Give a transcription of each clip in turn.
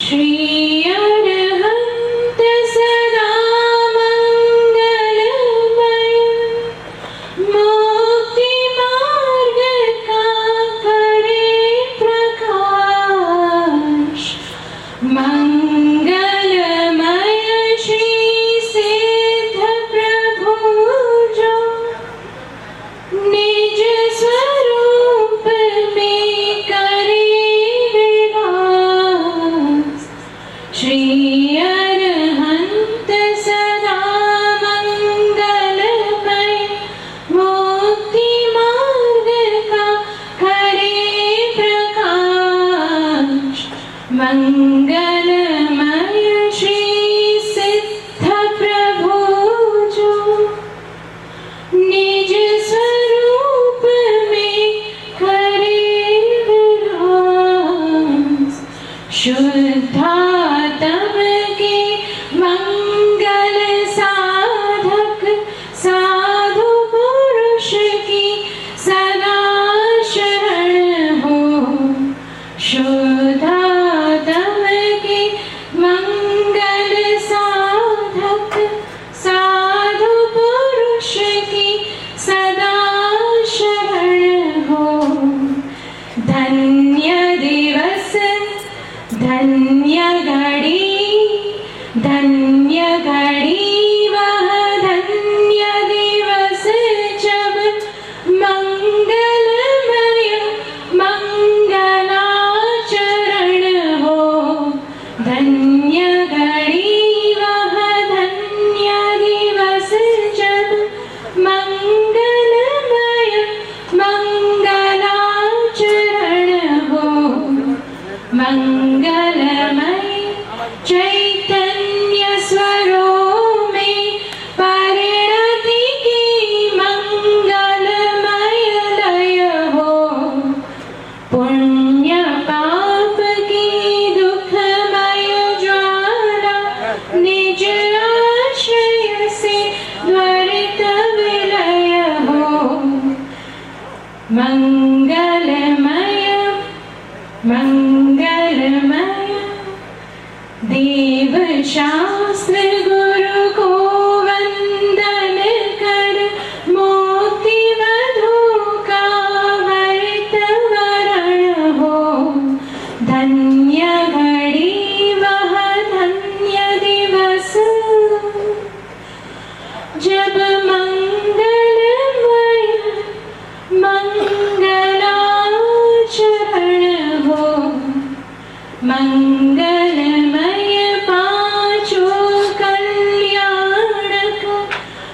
श्री अरहंत सदा मंगलमय, मुक्ति मार्ग का करे प्रकाश। मंगलमय श्री सिद्ध प्रभु जो निज स्वरूप में करे विलास। श्री अरहंत सदा मंगलमय, मुक्ति मार्ग का करे प्रकाश। मंगलमय श्री सिद्ध प्रभु जो निज स्वरूप में करे विलास। शुद्धात्म के मंगल साधक, साधु पुरुष की सदा शरण हो। शुद्धात्म के मंगल साधक, साधु पुरुष की सदा शरण हो। धन्य दिवस धन्य घड़ी, धन्य घड़ी वह धन्य दिवस जब मंगलमय मंगलाचरण हो। धन्य घड़ी वह धन्य दिवस जब मंगलमय मंगलाचरण हो। मंगलमय चैतन्य स्वरों में परिणति की मंगलमय लय हो। पुण्य पाप की दुखमय ज्वाला निज आश्रय से त्वरित विलय हो। मंगलमय मंगलमय देव शास्त्र गुरु को वंदन कर, मोती मधु का वरित वरण हो। धन्य घड़ी वह धन्य दिवस जब मंगलमय मंगलाचरण हो। मंगलमय पांचों कल्याणक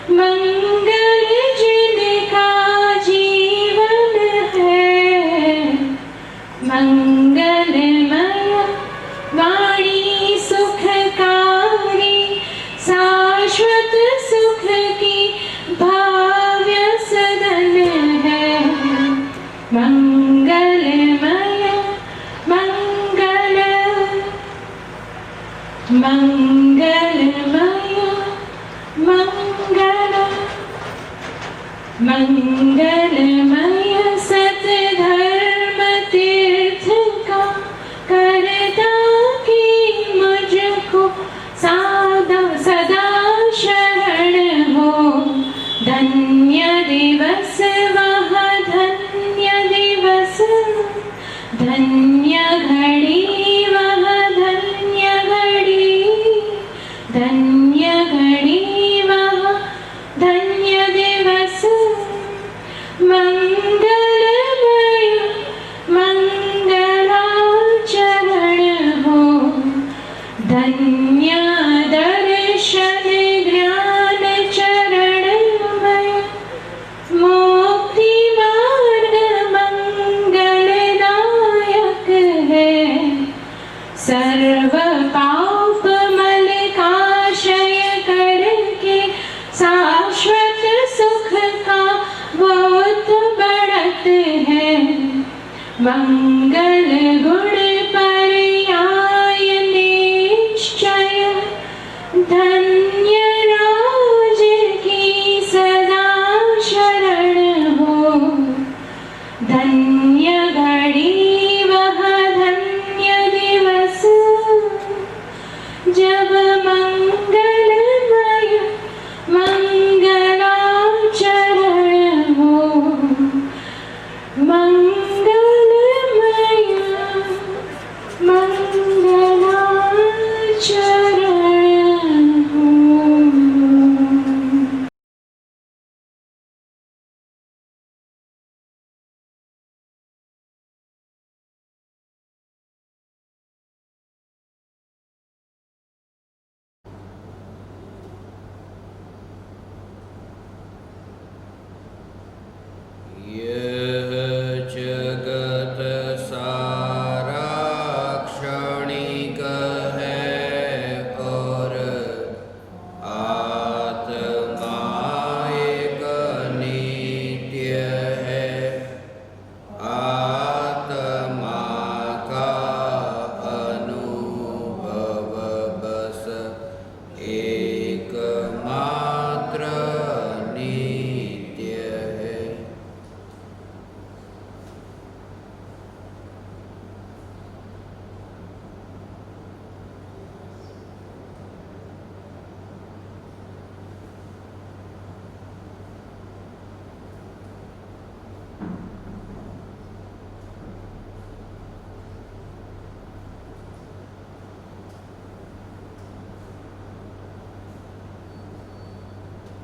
मंगल जिनका जीवन है। मंगलमय वाणी सुखकारी, शाश्वत सुख की भाव्य सदन है। मंगलमय मंगल मंगलमय मंगल मंगलमय सतधर्म तीर्थ का करता कि मुझको सदा शरण हो। धन्य दिवस वह धन्य दिवस, धन्य घड़ी वह धन्य घड़ी, धन्य घड़ी वह धन्य दिवस। मंगलमय मंगलाचरण हो। धन्य दर्शन ज्ञान चरणमय, मुक्ति मार्ग मंगलदायक है। सर्व पाप मल काशय करके शाश्वत सुख का बहुत बढ़त है। मंगल गुण पर्याय निश्चय, धन्य राज की सदा शरण हो। धन्य घड़ी वह धन्य दिवस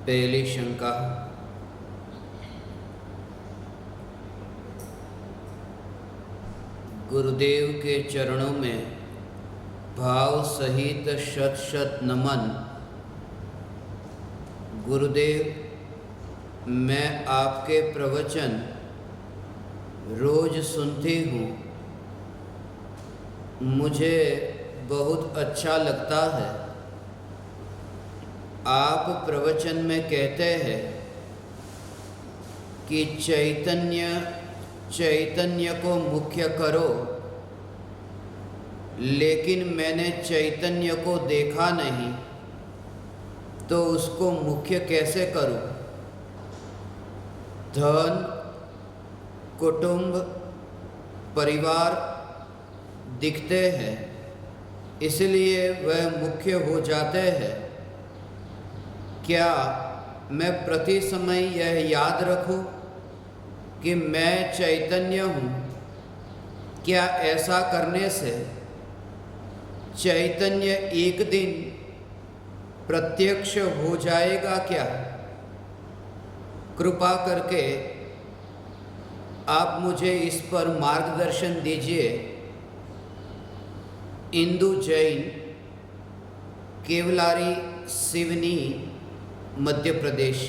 पहली शंका। गुरुदेव के चरणों में भाव सहित शत शत नमन। गुरुदेव, मैं आपके प्रवचन रोज सुनती हूँ, मुझे बहुत अच्छा लगता है। आप प्रवचन में कहते हैं कि चैतन्य को मुख्य करो, लेकिन मैंने चैतन्य को देखा नहीं, तो उसको मुख्य कैसे करूं? धन, कुटुंब, परिवार दिखते हैं, इसलिए वह मुख्य हो जाते हैं। क्या मैं प्रति समय यह याद रखूं कि मैं चैतन्य हूँ? क्या ऐसा करने से चैतन्य एक दिन प्रत्यक्ष हो जाएगा क्या? कृपा करके आप मुझे इस पर मार्गदर्शन दीजिए। इंदु जैन, केवलारी, सिवनी, मध्य प्रदेश।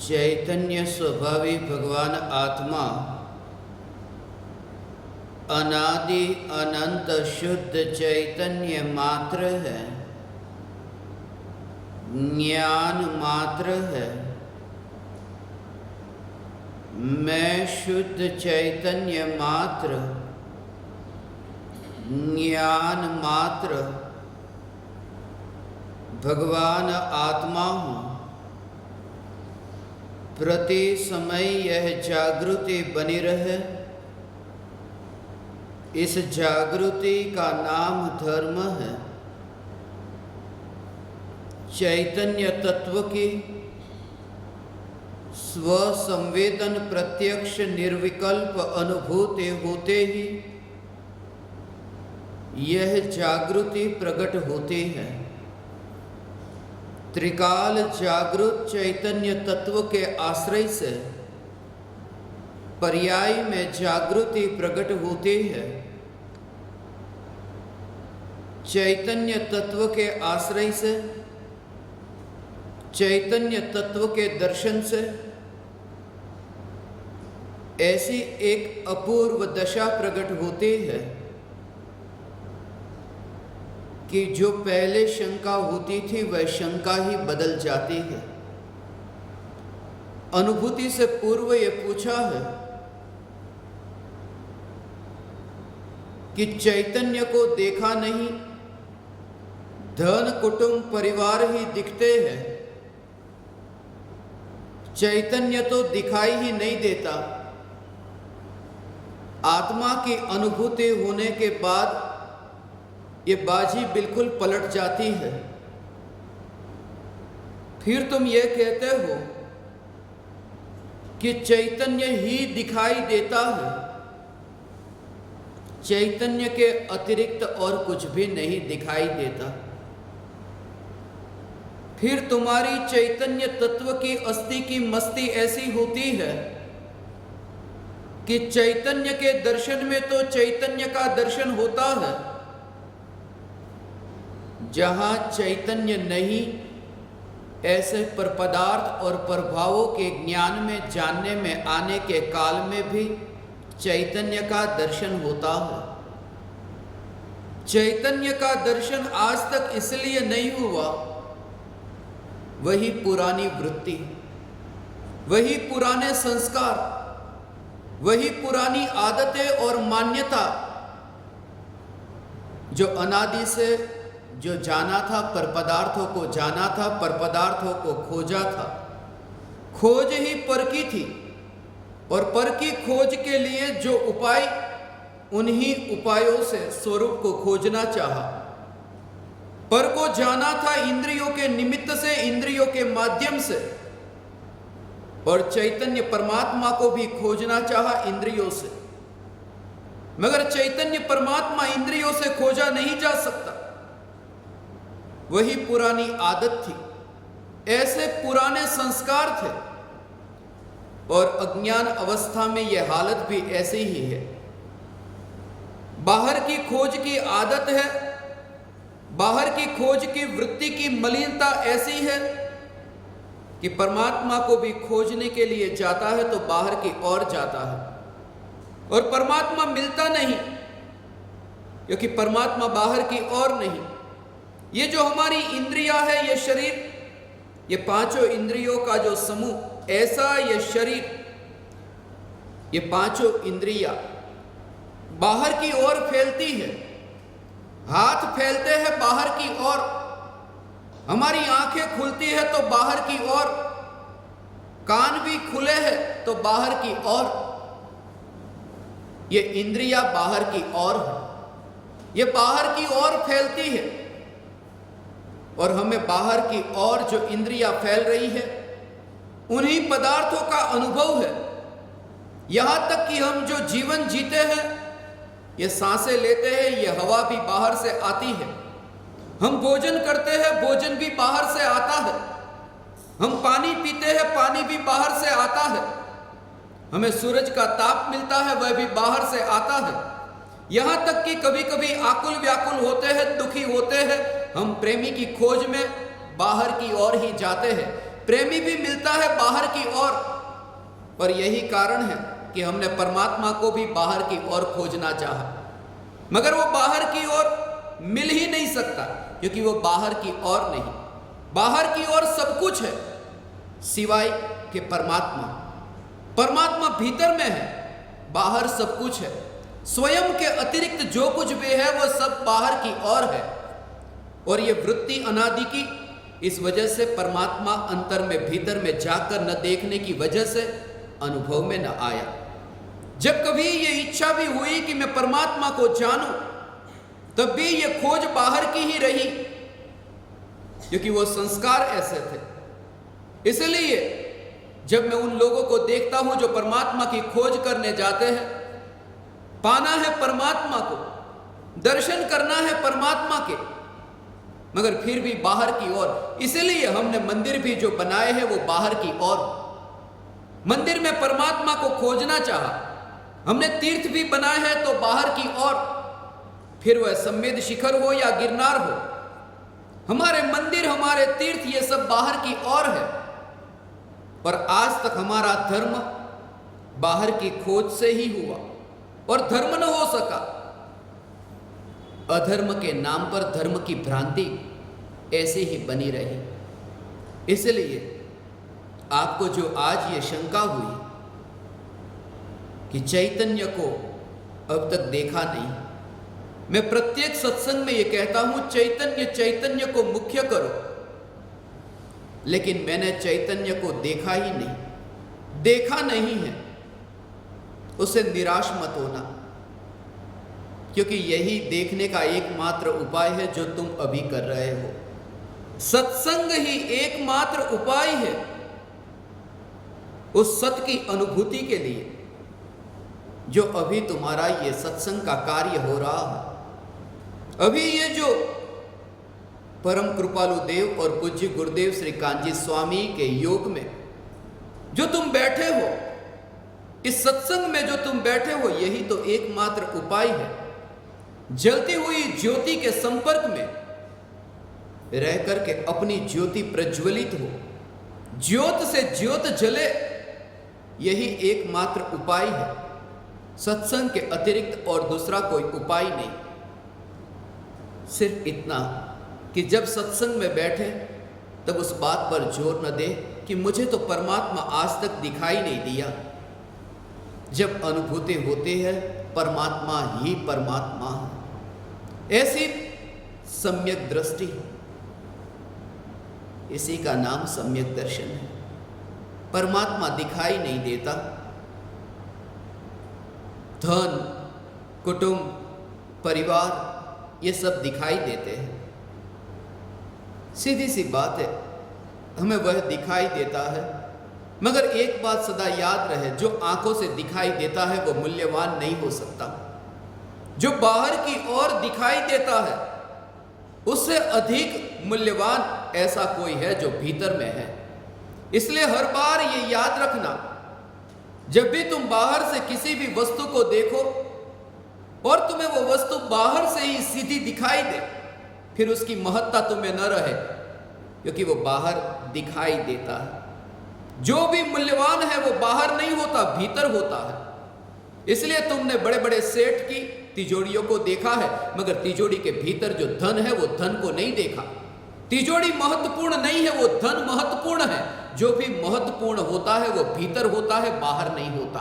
चैतन्य स्वभावी भगवान आत्मा अनादि अनंत शुद्ध चैतन्य मात्र है, ज्ञान मात्र है। मैं शुद्ध चैतन्य मात्र, ज्ञान मात्र भगवान आत्मा हूँ। प्रति समय यह जागृति बनी रहे, इस जागृति का नाम धर्म है। चैतन्य तत्व की स्व संवेदन प्रत्यक्ष निर्विकल्प अनुभूति होते ही यह जागृति प्रकट होती है। त्रिकाल जागृत चैतन्य तत्व के आश्रय से पर्याय में जागृति प्रकट होती है। चैतन्य तत्व के आश्रय से, चैतन्य तत्व के दर्शन से ऐसी एक अपूर्व दशा प्रकट होती है कि जो पहले शंका होती थी वह शंका ही बदल जाती है। अनुभूति से पूर्व ये पूछा है कि चैतन्य को देखा नहीं, धन, कुटुंब, परिवार ही दिखते हैं, चैतन्य तो दिखाई ही नहीं देता। आत्मा की अनुभूति होने के बाद ये बाजी बिल्कुल पलट जाती है। फिर तुम ये कहते हो कि चैतन्य ही दिखाई देता है, चैतन्य के अतिरिक्त और कुछ भी नहीं दिखाई देता। फिर तुम्हारी चैतन्य तत्व की अस्थि की मस्ती ऐसी होती है कि चैतन्य के दर्शन में तो चैतन्य का दर्शन होता है, जहां चैतन्य नहीं, ऐसे पर पदार्थ और प्रभावों के ज्ञान में जानने में आने के काल में भी चैतन्य का दर्शन होता है। चैतन्य का दर्शन आज तक इसलिए नहीं हुआ, वही पुरानी वृत्ति, वही पुराने संस्कार, वही पुरानी आदतें और मान्यता जो अनादि से जो जाना था, पर पदार्थों को जाना था, पर पदार्थों को खोजा था। खोज ही पर की थी और पर की खोज के लिए जो उपाय, उन्हीं उपायों से स्वरूप को खोजना चाहा। पर को जाना था इंद्रियों के निमित्त से, इंद्रियों के माध्यम से, और चैतन्य परमात्मा को भी खोजना चाहा इंद्रियों से, मगर चैतन्य परमात्मा इंद्रियों से खोजा नहीं जा सकता। वही पुरानी आदत थी, ऐसे पुराने संस्कार थे, और अज्ञान अवस्था में यह हालत भी ऐसी ही है। बाहर की खोज की आदत है, बाहर की खोज की वृत्ति की मलिनता ऐसी है कि परमात्मा को भी खोजने के लिए जाता है तो बाहर की ओर जाता है, और परमात्मा मिलता नहीं, क्योंकि परमात्मा बाहर की ओर नहीं। ये जो हमारी इंद्रियां है, ये शरीर, ये पांचों इंद्रियों का जो समूह, ऐसा ये शरीर, ये पांचों इंद्रियां बाहर की ओर फैलती है। हाथ फैलते हैं बाहर की ओर, हमारी आंखें खुलती है तो बाहर की ओर, कान भी खुले हैं तो बाहर की ओर। ये इंद्रियां बाहर की ओर है, ये बाहर की ओर फैलती है, और हमें बाहर की ओर जो इंद्रियां फैल रही है उन्हीं पदार्थों का अनुभव है। यहां तक कि हम जो जीवन जीते हैं, ये सांसें लेते हैं, ये हवा भी बाहर से आती है। हम भोजन करते हैं, भोजन भी बाहर से आता है। हम पानी पीते हैं, पानी भी बाहर से आता है। हमें सूरज का ताप मिलता है, वह भी बाहर से आता है। यहां तक कि कभी कभी आकुल व्याकुल होते हैं, दुखी होते हैं, हम प्रेमी की खोज में बाहर की ओर ही जाते हैं। प्रेमी भी मिलता है बाहर की ओर, और यही कारण है कि हमने परमात्मा को भी बाहर की ओर खोजना चाहा, मगर वो बाहर की ओर मिल ही नहीं सकता, क्योंकि वो बाहर की ओर नहीं। बाहर की ओर सब कुछ है सिवाय के परमात्मा। परमात्मा भीतर में है, बाहर सब कुछ है। स्वयं के अतिरिक्त जो कुछ भी है वो सब बाहर की ओर है, और ये वृत्ति अनादि की, इस वजह से परमात्मा अंतर में, भीतर में जाकर न देखने की वजह से अनुभव में न आया। जब कभी ये इच्छा भी हुई कि मैं परमात्मा को जानूं, तब भी ये खोज बाहर की ही रही, क्योंकि वो संस्कार ऐसे थे। इसलिए जब मैं उन लोगों को देखता हूं जो परमात्मा की खोज करने जाते हैं, पाना है परमात्मा को, दर्शन करना है परमात्मा के, मगर फिर भी बाहर की ओर। इसलिए हमने मंदिर भी जो बनाए हैं वो बाहर की ओर। मंदिर में परमात्मा को खोजना चाहा। हमने तीर्थ भी बनाए हैं तो बाहर की ओर, फिर वह सम्मेद शिखर हो या गिरनार हो। हमारे मंदिर, हमारे तीर्थ, ये सब बाहर की ओर है, और आज तक हमारा धर्म बाहर की खोज से ही हुआ, और धर्म न हो सका। अधर्म के नाम पर धर्म की भ्रांति ऐसे ही बनी रही। इसलिए आपको जो आज ये शंका हुई कि चैतन्य को अब तक देखा नहीं, मैं प्रत्येक सत्संग में ये कहता हूं, चैतन्य चैतन्य को मुख्य करो, लेकिन मैंने चैतन्य को देखा ही नहीं, देखा नहीं है, उसे निराश मत होना, क्योंकि यही देखने का एकमात्र उपाय है जो तुम अभी कर रहे हो। सत्संग ही एकमात्र उपाय है उस सत्य की अनुभूति के लिए, जो अभी तुम्हारा ये सत्संग का कार्य हो रहा है। अभी ये जो परम कृपालु देव और पूज्य गुरुदेव श्री कांजी स्वामी के योग में जो तुम बैठे हो, इस सत्संग में जो तुम बैठे हो, यही तो एकमात्र उपाय है। जलती हुई ज्योति के संपर्क में रह करके अपनी ज्योति प्रज्वलित हो, ज्योत से ज्योत जले, यही एकमात्र उपाय है। सत्संग के अतिरिक्त और दूसरा कोई उपाय नहीं। सिर्फ इतना कि जब सत्संग में बैठे तब उस बात पर जोर न दे कि मुझे तो परमात्मा आज तक दिखाई नहीं दिया। जब अनुभूति होती है परमात्मा ही परमात्मा है, ऐसी सम्यक दृष्टि, इसी का नाम सम्यक दर्शन है। परमात्मा दिखाई नहीं देता, धन, कुटुंब, परिवार, ये सब दिखाई देते हैं। सीधी सी बात है, हमें वह दिखाई देता है मगर एक बात सदा याद रहे, जो आंखों से दिखाई देता है वो मूल्यवान नहीं हो सकता। जो बाहर की ओर दिखाई देता है उससे अधिक मूल्यवान ऐसा कोई है जो भीतर में है। इसलिए हर बार ये याद रखना, जब भी तुम बाहर से किसी भी वस्तु को देखो और तुम्हें वो वस्तु बाहर से ही सीधी दिखाई दे, फिर उसकी महत्ता तुम्हें न रहे, क्योंकि वो बाहर दिखाई देता है। जो भी मूल्यवान है वो बाहर नहीं होता, भीतर होता है। इसलिए तुमने बड़े बड़े सेठ की तिजोरियों को देखा है, मगर तिजोरी के भीतर जो धन है वो धन को नहीं देखा। तिजोरी महत्वपूर्ण नहीं है, वो धन महत्वपूर्ण है। जो भी महत्वपूर्ण होता है वो भीतर होता है, बाहर नहीं होता।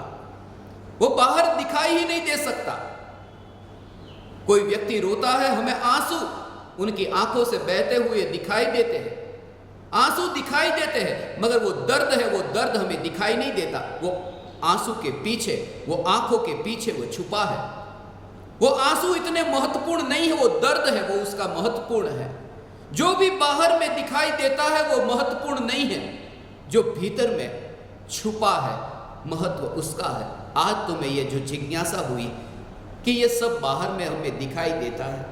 वो बाहर दिखाई ही नहीं दे सकता। कोई व्यक्ति रोता है, हमें आंसू उनकी आंखों से बहते हुए दिखाई देते हैं, आंसू दिखाई देते हैं, मगर वो दर्द है, वो दर्द हमें दिखाई नहीं देता। वो आंसू के पीछे, वो आंखों के पीछे वो छुपा है। वो आंसू इतने महत्वपूर्ण नहीं है, वो दर्द है, वो उसका महत्वपूर्ण है। जो भी बाहर में दिखाई देता है वो महत्वपूर्ण नहीं है, जो भीतर में छुपा है महत्व उसका है। आज तुम्हें ये जो जिज्ञासा हुई कि ये सब बाहर में हमें दिखाई देता है,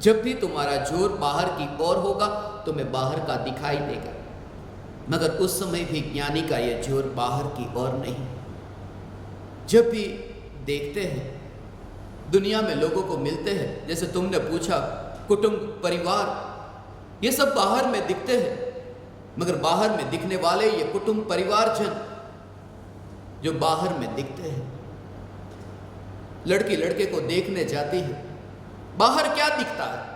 जब भी तुम्हारा जोर बाहर की ओर होगा तुम्हें बाहर का दिखाई देगा, मगर उस समय भी ज्ञानी का यह जोर बाहर की ओर नहीं। जब भी देखते हैं दुनिया में लोगों को मिलते हैं, जैसे तुमने पूछा कुटुंब परिवार, ये सब बाहर में दिखते हैं, मगर बाहर में दिखने वाले ये कुटुंब परिवारजन जो बाहर में दिखते हैं। लड़की लड़के को देखने जाती है, बाहर क्या दिखता है?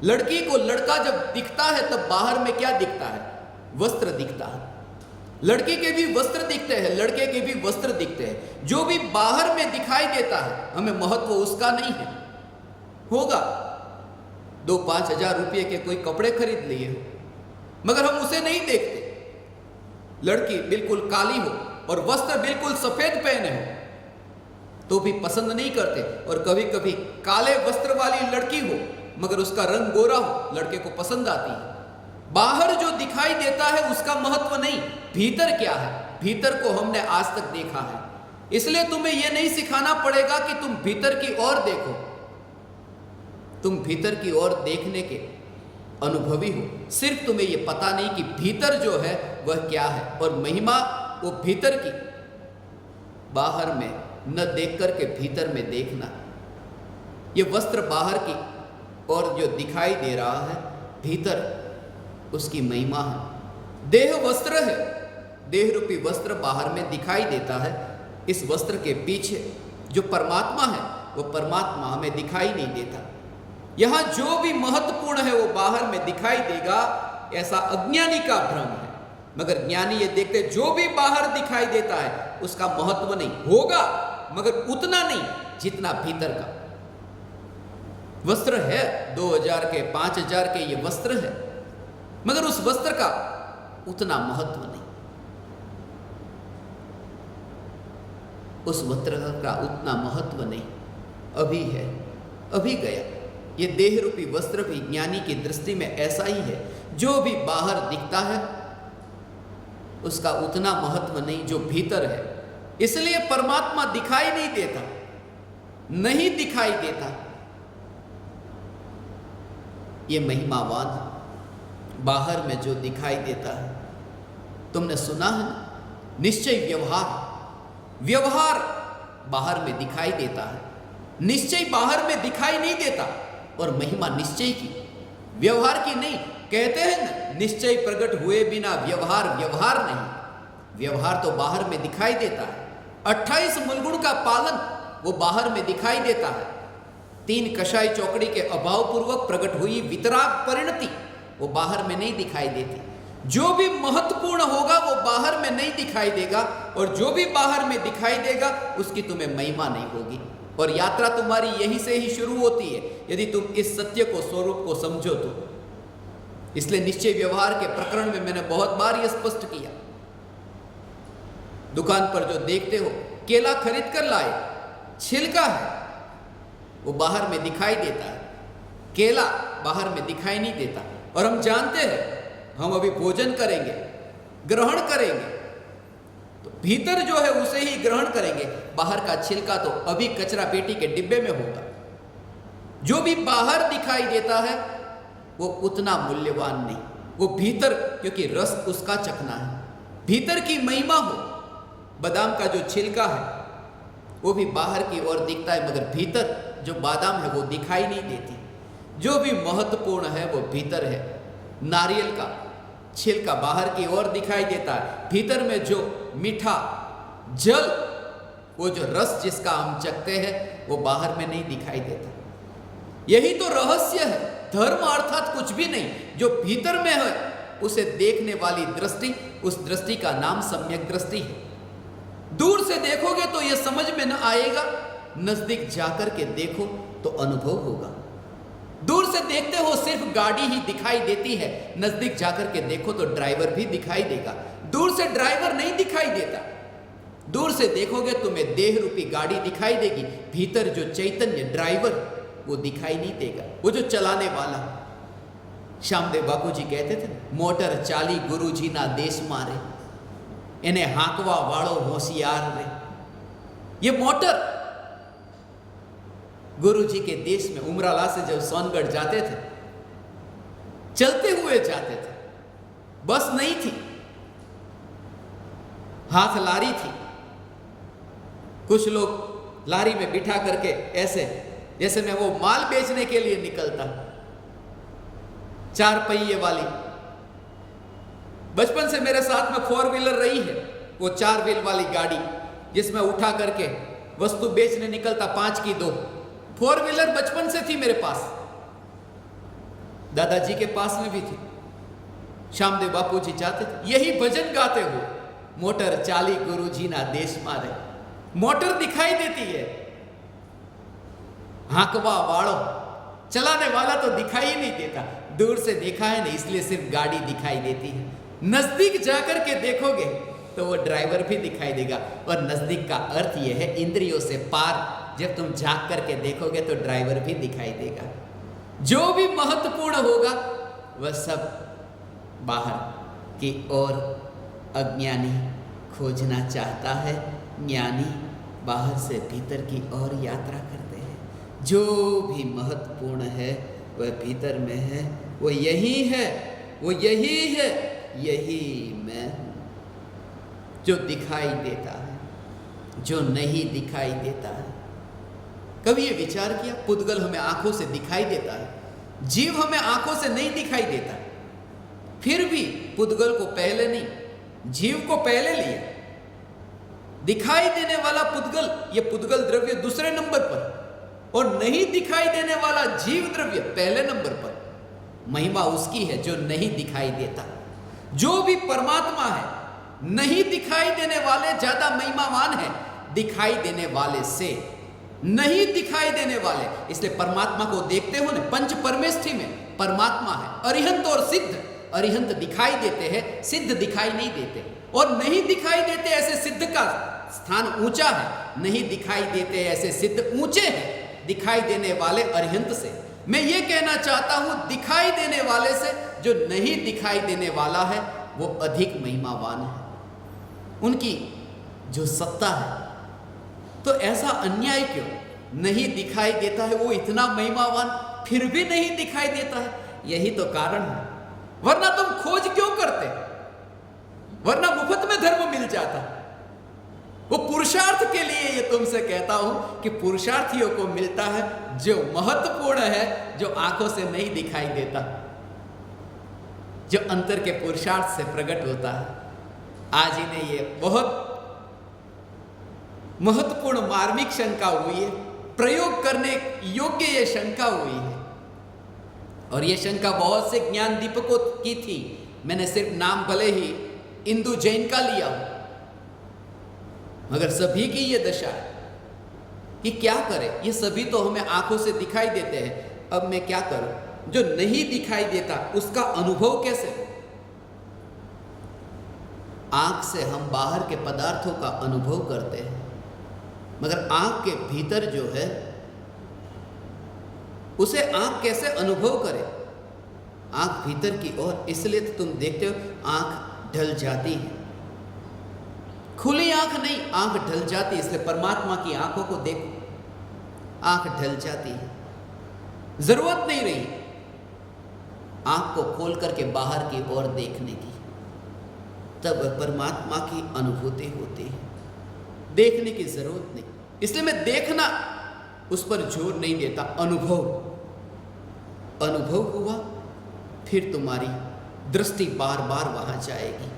लड़की को लड़का जब दिखता है तब बाहर में क्या दिखता है? वस्त्र दिखता है। लड़की के भी वस्त्र दिखते हैं, लड़के के भी वस्त्र दिखते हैं। जो भी बाहर में दिखाई देता है हमें महत्व उसका नहीं है। होगा 2-5 हजार रुपये के कोई कपड़े खरीद लिए हो, मगर हम उसे नहीं देखते। लड़की बिल्कुल काली हो और वस्त्र बिल्कुल सफेद पहने हो तो भी पसंद नहीं करते, और कभी कभी काले वस्त्र वाली लड़की हो मगर उसका रंग गोरा हो, लड़के को पसंद आती है। बाहर जो दिखाई देता है उसका महत्व नहीं, भीतर क्या है, भीतर को हमने आज तक देखा है। इसलिए तुम्हें यह नहीं सिखाना पड़ेगा कि तुम भीतर की ओर देखो, तुम भीतर की ओर देखने के अनुभवी हो। सिर्फ तुम्हें यह पता नहीं कि भीतर जो है वह क्या है, और महिमा वो भीतर की, बाहर में न देख कर के भीतर में देखना। ये वस्त्र बाहर की और जो दिखाई दे रहा है भीतर उसकी महिमा है। देह वस्त्र है, देह रूपी वस्त्र बाहर में दिखाई देता है। इस वस्त्र के पीछे जो परमात्मा है वो परमात्मा हमें दिखाई नहीं देता। यहां जो भी महत्वपूर्ण है वो बाहर में दिखाई देगा, ऐसा अज्ञानी का भ्रम है। मगर ज्ञानी ये देखते जो भी बाहर दिखाई देता है उसका महत्व नहीं होगा, मगर उतना नहीं जितना भीतर का वस्त्र है। 2000 के 5000 के ये वस्त्र है, मगर उस वस्त्र का उतना महत्व नहीं, उस वस्त्र का उतना महत्व नहीं। अभी है, अभी गया। ये देह रूपी वस्त्र भी ज्ञानी की दृष्टि में ऐसा ही है। जो भी बाहर दिखता है उसका उतना महत्व नहीं जो भीतर है। इसलिए परमात्मा दिखाई नहीं देता, नहीं दिखाई देता। ये महिमावान है। बाहर में जो दिखाई देता है, तुमने सुना है निश्चय व्यवहार, व्यवहार बाहर में दिखाई देता है, निश्चय बाहर में दिखाई नहीं देता। और महिमा निश्चय की, व्यवहार की नहीं। कहते हैं ना, निश्चय प्रकट हुए बिना व्यवहार व्यवहार नहीं। व्यवहार तो बाहर में दिखाई देता है। 28 मूलगुण का पालन वो बाहर में दिखाई देता है। 3 कषाय चौकड़ी के अभाव पूर्वक प्रकट हुई वितराग परिणति वो बाहर में नहीं दिखाई देती। जो भी महत्वपूर्ण होगा वो बाहर में नहीं दिखाई देगा, और जो भी बाहर में दिखाई देगा उसकी तुम्हें महिमा नहीं होगी। और यात्रा तुम्हारी यहीं से ही शुरू होती है, यदि तुम इस सत्य को, स्वरूप को समझो तो। इसलिए निश्चय व्यवहार के प्रकरण में मैंने बहुत बार यह स्पष्ट किया। दुकान पर जो देखते हो, केला खरीद कर लाए, छिलका है वो बाहर में दिखाई देता है, केला बाहर में दिखाई नहीं देता। और हम जानते हैं हम अभी भोजन करेंगे, ग्रहण करेंगे तो भीतर जो है उसे ही ग्रहण करेंगे। बाहर का छिलका तो अभी कचरा पेटी के डिब्बे में होगा। जो भी बाहर दिखाई देता है वो उतना मूल्यवान नहीं, वो भीतर, क्योंकि रस उसका चखना है, भीतर की महिमा हो। बादाम का जो छिलका है वो भी बाहर की ओर दिखता है, मगर भीतर जो बादाम है वो दिखाई नहीं देती। जो भी महत्वपूर्ण है वो भीतर है। नारियल का छिलका बाहर की ओर दिखाई देता है, भीतर में जो मीठा जल, वो जो रस जिसका हम चखते हैं वो बाहर में नहीं दिखाई देता। यही तो रहस्य है। धर्म अर्थात कुछ भी नहीं, जो भीतर में है उसे देखने वाली दृष्टि, उस दृष्टि का नाम सम्यक दृष्टि है। दूर से देखोगे तो यह समझ में न आएगा, नजदीक जाकर के देखो तो अनुभव होगा। दूर से देखते हो सिर्फ गाड़ी ही दिखाई देती है, नजदीक जाकर के देखो तो ड्राइवर भी दिखाई देगा। दूर से ड्राइवर नहीं दिखाई देता, दूर से देखोगे तुम्हें देह रूपी गाड़ी दिखाई देगी, भीतर जो चैतन्य ड्राइवर वो दिखाई नहीं देगा, वो जो चलाने वाला। श्यामदेव बापू जी कहते थे, मोटर चाली गुरुजी ना देश मारे, इन्हें हांकवा वाड़ो होशियार रे। ये मोटर गुरु जी के देश में उमराला से जब सोनगढ़ जाते थे, चलते हुए जाते थे, बस नहीं थी, हाथ लारी थी। कुछ लोग लारी में बिठा करके ऐसे, जैसे मैं वो माल बेचने के लिए निकलता, 4 पहिए वाली। बचपन से मेरे साथ में 4 व्हीलर रही है, वो 4 व्हील वाली गाड़ी जिसमें उठा करके वस्तु बेचने निकलता, 5 की 2। 4 व्हीलर बचपन से थी मेरे पास, दादाजी के पास में भी थी। श्यामदेव बापू जी चाहते थे यही भजन गाते हुए, मोटर चाली गुरुजी ना देश मारे। मोटर दिखाई देती है, हांकवा वाड़ो, चलाने वाला तो दिखाई ही नहीं देता। दूर से देखा है ना, इसलिए सिर्फ गाड़ी दिखाई देती है। नजदीक जाकर के देखोगे तो वो ड्राइवर भी दिखाई देगा। और नजदीक का अर्थ यह है इंद्रियों से पार, जब तुम झांक करके देखोगे तो ड्राइवर भी दिखाई देगा। जो भी महत्वपूर्ण होगा वह सब बाहर की ओर अज्ञानी खोजना चाहता है, ज्ञानी बाहर से भीतर की ओर यात्रा करते हैं। जो भी महत्वपूर्ण है वह भीतर में है, वो यही है, वो यही है, यही मैं हूं। जो दिखाई देता है, जो नहीं दिखाई देता है। कभी ये विचार किया, पुद्गल हमें आंखों से दिखाई देता है, जीव हमें आंखों से नहीं दिखाई देता, फिर भी पुद्गल को पहले नहीं, जीव को पहले लिया। दिखाई देने वाला पुद्गल, ये पुद्गल द्रव्य दूसरे नंबर पर, और नहीं दिखाई देने वाला जीव द्रव्य पहले नंबर पर। महिमा उसकी है जो नहीं दिखाई देता। जो भी परमात्मा है, नहीं दिखाई देने वाले ज्यादा महिमावान है दिखाई देने वाले से। नहीं दिखाई देने वाले, इसलिए परमात्मा को देखते हो ना, पंच परमेष्ठी में परमात्मा है, अरिहंत और सिद्ध। अरिहंत दिखाई देते हैं, सिद्ध दिखाई नहीं देते। और नहीं दिखाई देते ऐसे सिद्ध का स्थान ऊंचा है, नहीं दिखाई देते ऐसे सिद्ध ऊंचे हैं दिखाई देने वाले अरिहंत से। मैं ये कहना चाहता हूं, दिखाई देने वाले से जो नहीं दिखाई देने वाला है वो अधिक महिमावान है। उनकी जो सत्ता है, तो ऐसा अन्याय क्यों? नहीं दिखाई देता है वो इतना महिमावान, फिर भी नहीं दिखाई देता है। यही तो कारण है, वरना तुम खोज क्यों करते? वरना मुफ्त में धर्म मिल जाता। वो पुरुषार्थ के लिए ये तुमसे कहता हूं कि पुरुषार्थियों को मिलता है जो महत्वपूर्ण है, जो आंखों से नहीं दिखाई देता, जो अंतर के पुरुषार्थ से प्रकट होता है। आज इन्हें ये बहुत महत्वपूर्ण मार्मिक शंका हुई है, प्रयोग करने योग्य ये शंका हुई है। और ये शंका बहुत से ज्ञान दीपकों की थी। मैंने सिर्फ नाम भले ही इंदु जैन का लिया, मगर सभी की ये दशा है कि क्या करें। ये सभी तो हमें आंखों से दिखाई देते हैं, अब मैं क्या करूं? जो नहीं दिखाई देता उसका अनुभव कैसे हो? आंख से हम बाहर के पदार्थों का अनुभव करते हैं, मगर आंख के भीतर जो है उसे आंख कैसे अनुभव करे? आंख भीतर की ओर, इसलिए तो तुम देखते हो आंख ढल जाती है। खुली आंख नहीं, आंख ढल जाती है। इसलिए परमात्मा की आंखों को देखो, आंख ढल जाती है, जरूरत नहीं रही आंख को खोल करके बाहर की ओर देखने की। तब परमात्मा की अनुभूति होती है, देखने की जरूरत नहीं। इसलिए मैं देखना उस पर जोर नहीं देता। अनुभव हुआ, फिर तुम्हारी दृष्टि बार बार वहां जाएगी।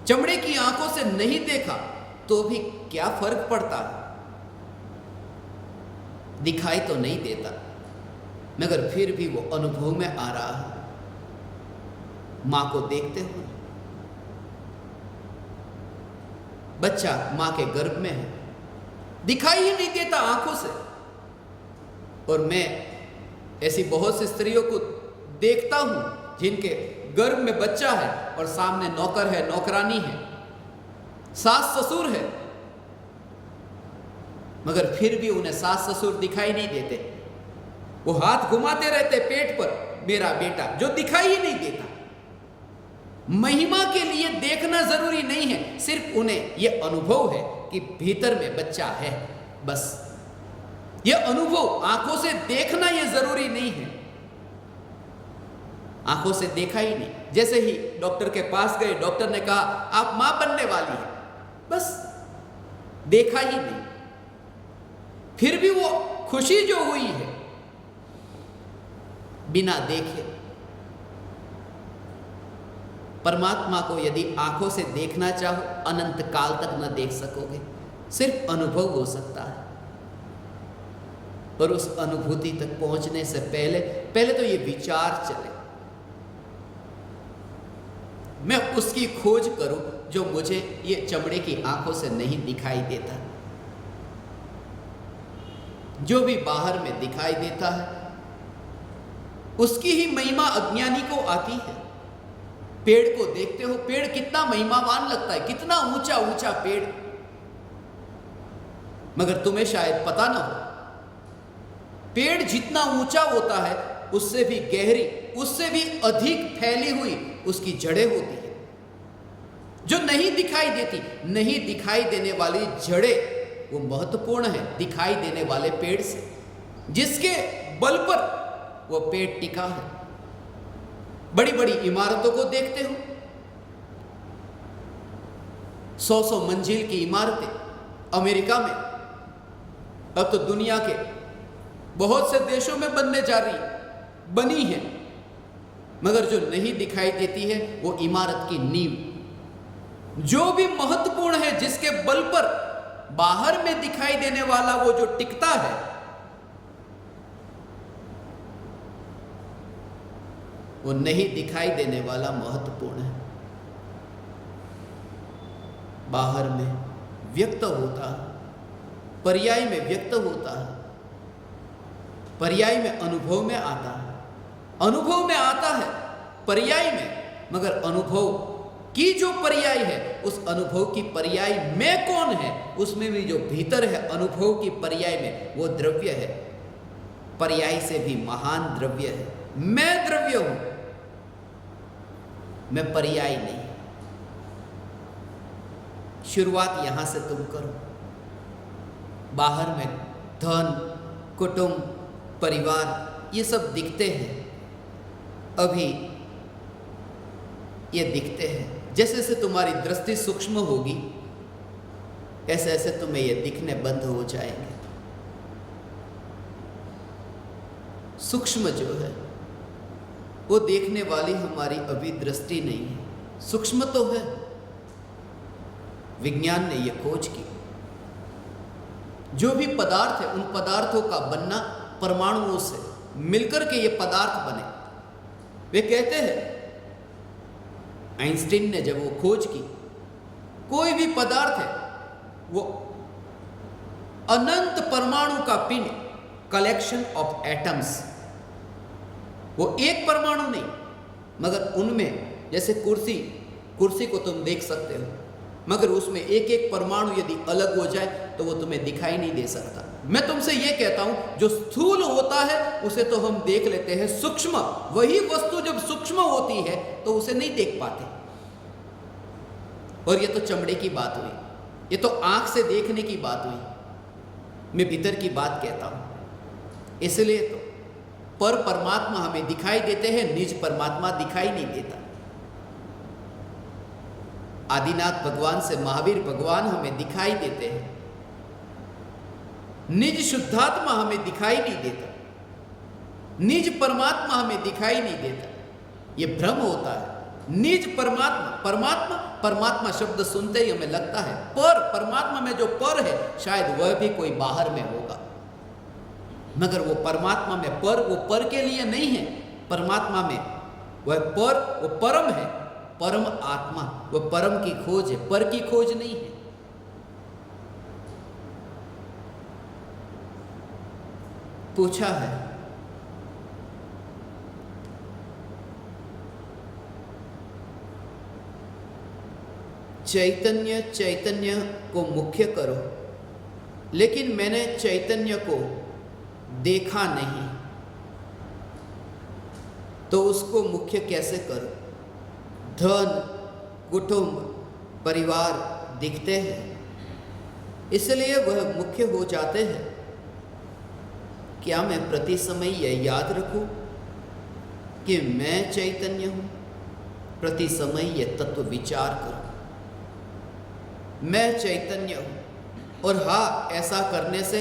चमड़े की आंखों से नहीं देखा तो भी क्या फर्क पड़ता है, दिखाई तो नहीं देता, मगर फिर भी वो अनुभव में आ रहा है। मां को देखते हो, बच्चा मां के गर्भ में है, दिखाई ही नहीं देता आंखों से। और मैं ऐसी बहुत सी स्त्रियों को देखता हूं जिनके गर्भ में बच्चा है और सामने नौकर है, नौकरानी है, सास ससुर है, मगर फिर भी उन्हें सास ससुर दिखाई नहीं देते। वो हाथ घुमाते रहते पेट पर, मेरा बेटा, जो दिखाई ही नहीं देता। महिमा के लिए देखना जरूरी नहीं है, सिर्फ उन्हें यह अनुभव है कि भीतर में बच्चा है, बस। यह अनुभव, आंखों से देखना यह जरूरी नहीं है। आंखों से देखा ही नहीं, जैसे ही डॉक्टर के पास गए, डॉक्टर ने कहा आप मां बनने वाली है, बस देखा ही नहीं। फिर भी वो खुशी जो हुई है बिना देखे। परमात्मा को यदि आंखों से देखना चाहो, अनंत काल तक न देख सकोगे, सिर्फ अनुभव हो सकता है। और उस अनुभूति तक पहुंचने से पहले तो ये विचार चले, मैं उसकी खोज करूं जो मुझे ये चमड़े की आंखों से नहीं दिखाई देता। जो भी बाहर में दिखाई देता है उसकी ही महिमा अज्ञानी को आती है। पेड़ को देखते हो, पेड़ कितना महिमावान लगता है, कितना ऊंचा ऊंचा पेड़, मगर तुम्हें शायद पता ना हो, पेड़ जितना ऊंचा होता है उससे भी गहरी, उससे भी अधिक फैली हुई उसकी जड़ें होती है, जो नहीं दिखाई देती। नहीं दिखाई देने वाली जड़ें वो महत्वपूर्ण है दिखाई देने वाले पेड़ से, जिसके बल पर वो पेड़ टिका है। बड़ी बड़ी इमारतों को देखते हो, 100-100 मंजिल की इमारतें अमेरिका में, अब तो दुनिया के बहुत से देशों में बनने जा रही, बनी है, मगर जो नहीं दिखाई देती है वो इमारत की नींव, जो भी महत्वपूर्ण है, जिसके बल पर बाहर में दिखाई देने वाला वो जो टिकता है, वो नहीं दिखाई देने वाला महत्वपूर्ण है। बाहर में व्यक्त होता है, पर्याय में व्यक्त होता है, पर्याय में अनुभव में आता है, अनुभव में आता है पर्याय में, मगर अनुभव की जो पर्याय है, उस अनुभव की पर्याय में कौन है, उसमें भी जो भीतर है अनुभव की पर्याय में, वो द्रव्य है, पर्याय से भी महान द्रव्य है। मैं द्रव्य हूं, मैं पर्याय नहीं। शुरुआत यहां से तुम करो। बाहर में धन, कुटुंब, परिवार ये सब दिखते हैं, अभी ये दिखते हैं। जैसे जैसे तुम्हारी दृष्टि सूक्ष्म होगी, ऐसे ऐसे तुम्हें ये दिखने बंद हो जाएंगे। सूक्ष्म जो है वो देखने वाली हमारी अभी दृष्टि नहीं है, सूक्ष्म तो है। विज्ञान ने यह खोज की, जो भी पदार्थ है उन पदार्थों का बनना परमाणुओं से मिलकर के ये पदार्थ बने। वे कहते हैं, आइंस्टीन ने जब वो खोज की, कोई भी पदार्थ है वो अनंत परमाणु का पिंड, कलेक्शन ऑफ एटम्स, वो एक परमाणु नहीं, मगर उनमें जैसे कुर्सी को तुम देख सकते हो, मगर उसमें एक एक परमाणु यदि अलग हो जाए तो वो तुम्हें दिखाई नहीं दे सकता। मैं तुमसे ये कहता हूं, जो स्थूल होता है उसे तो हम देख लेते हैं, सूक्ष्म, वही वस्तु जब सूक्ष्म होती है तो उसे नहीं देख पाते। और ये तो चमड़े की बात हुई, ये तो आंख से देखने की बात हुई, मैं भीतर की बात कहता हूं। इसलिए तो पर परमात्मा हमें दिखाई देते हैं, निज परमात्मा दिखाई नहीं देता। आदिनाथ भगवान से महावीर भगवान हमें दिखाई देते हैं, निज शुद्धात्मा हमें दिखाई नहीं देता, निज परमात्मा हमें दिखाई नहीं देता। ये भ्रम होता है। निज परमात्मा, परमात्मा परमात्मा शब्द सुनते ही हमें लगता है पर, परमात्मा में जो पर है शायद वह भी कोई बाहर में होगा, मगर वो परमात्मा में पर, वो पर के लिए नहीं है। परमात्मा में वह पर, वो परम है, परम आत्मा, वो परम की खोज है, पर की खोज नहीं है। पूछा है चैतन्य, चैतन्य को मुख्य करो, लेकिन मैंने चैतन्य को देखा नहीं, तो उसको मुख्य कैसे करो? धन, कुटुंब, परिवार दिखते हैं, इसलिए वह मुख्य हो जाते हैं। क्या मैं प्रति समय यह याद रखूं कि मैं चैतन्य हूं? प्रति समय यह तत्व विचार करूं, मैं चैतन्य हूं। और हाँ, ऐसा करने से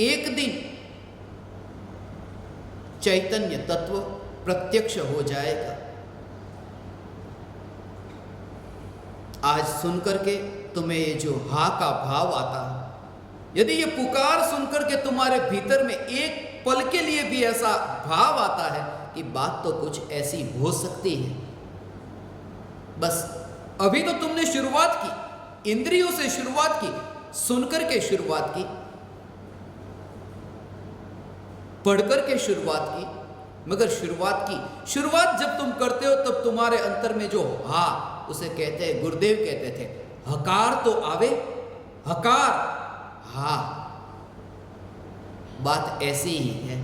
एक दिन चैतन्य तत्व प्रत्यक्ष हो जाएगा। आज सुनकर के तुम्हें ये जो हा का भाव आता है, यदि ये पुकार सुनकर के तुम्हारे भीतर में एक पल के लिए भी ऐसा भाव आता है कि बात तो कुछ ऐसी हो सकती है, बस अभी तो तुमने शुरुआत की, इंद्रियों से शुरुआत की, सुनकर के शुरुआत की, पढ़कर के शुरुआत की, मगर शुरुआत जब तुम करते हो तब तुम्हारे अंतर में जो हा, उसे कहते हैं, गुरुदेव कहते थे, हकार तो आवे, हकार, हा, बात ऐसी ही है।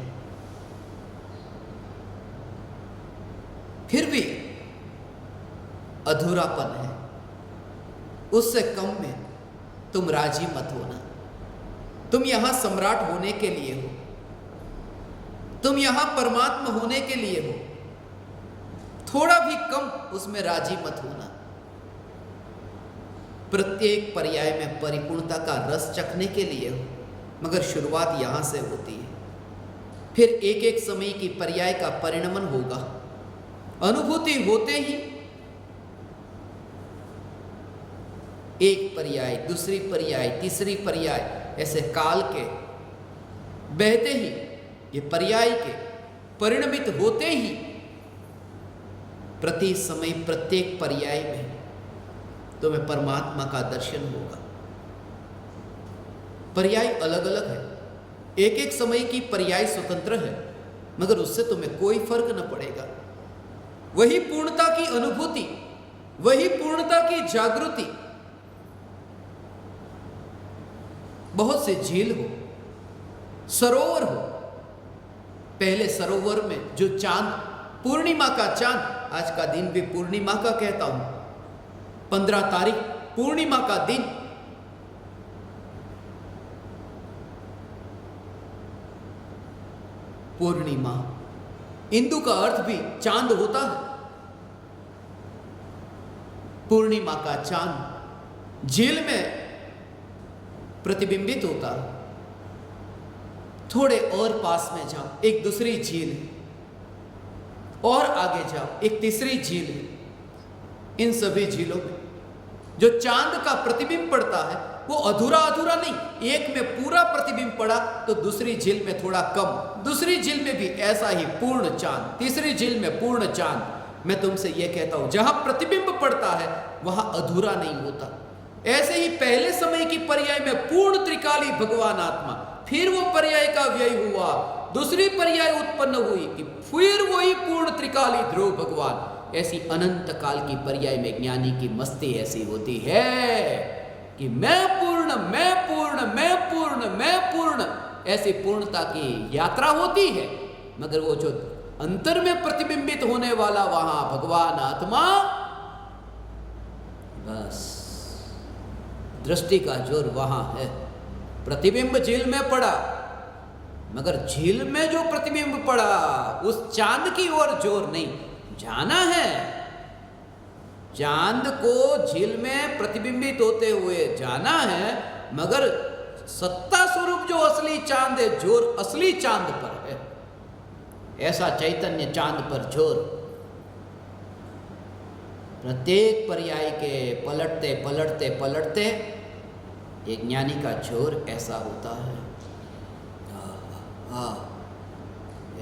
फिर भी अधूरापन है, उससे कम में तुम राजी मत होना। तुम यहां सम्राट होने के लिए हो, तुम यहां परमात्मा होने के लिए हो, थोड़ा भी कम उसमें राजी मत होना। प्रत्येक पर्याय में परिपूर्णता का रस चखने के लिए हो, मगर शुरुआत यहां से होती है। फिर एक एक समय की पर्याय का परिणमन होगा। अनुभूति होते ही एक पर्याय, दूसरी पर्याय, तीसरी पर्याय, ऐसे काल के बहते ही, ये पर्याय के परिणमित होते ही प्रति समय प्रत्येक पर्याय में तुम्हें परमात्मा का दर्शन होगा। पर्याय अलग अलग है, एक एक समय की पर्याय स्वतंत्र है, मगर उससे तुम्हें कोई फर्क न पड़ेगा। वही पूर्णता की अनुभूति, वही पूर्णता की जागृति। बहुत से झील हो, सरोवर हो, पहले सरोवर में जो चांद, पूर्णिमा का चांद, आज का दिन भी पूर्णिमा का कहता हूं, 15 तारीख पूर्णिमा का दिन, पूर्णिमा हिंदू का अर्थ भी चांद होता है। पूर्णिमा का चांद झील में प्रतिबिंबित होता है। थोड़े और पास में जाओ, एक दूसरी झील है, और आगे जाओ, एक तीसरी झील है। इन सभी झीलों में जो चांद का प्रतिबिंब पड़ता है वो अधूरा अधूरा नहीं, एक में पूरा प्रतिबिंब पड़ा तो दूसरी झील में थोड़ा कम, दूसरी झील में भी ऐसा ही पूर्ण चांद, तीसरी झील में पूर्ण चांद। मैं तुमसे यह कहता हूं, जहां प्रतिबिंब पड़ता है वहां अधूरा नहीं होता। ऐसे ही पहले समय की पर्याय में पूर्ण त्रिकाली भगवान आत्मा, फिर वो पर्याय का व्यय हुआ, दूसरी पर्याय उत्पन्न हुई कि फिर वही पूर्ण त्रिकाली ध्रुव भगवान। ऐसी अनंत काल की पर्याय में ज्ञानी की मस्ती ऐसी होती है कि मैं पूर्ण, मैं पूर्ण, मैं पूर्ण, मैं पूर्ण, ऐसी पूर्णता की यात्रा होती है। मगर वो जो अंतर में प्रतिबिंबित होने वाला वहां भगवान आत्मा, बस दृष्टि का जोर वहां है। प्रतिबिंब झील में पड़ा, मगर झील में जो प्रतिबिंब पड़ा उस चांद की ओर जोर नहीं। जाना है, चांद को झील में प्रतिबिंबित होते हुए जाना है, मगर सत्ता स्वरूप जो असली चांद है, जोर असली चांद पर है। ऐसा चैतन्य चांद पर जोर। प्रत्येक पर्याय के पलटते पलटते पलटते एक ज्ञानी का जोर ऐसा होता है।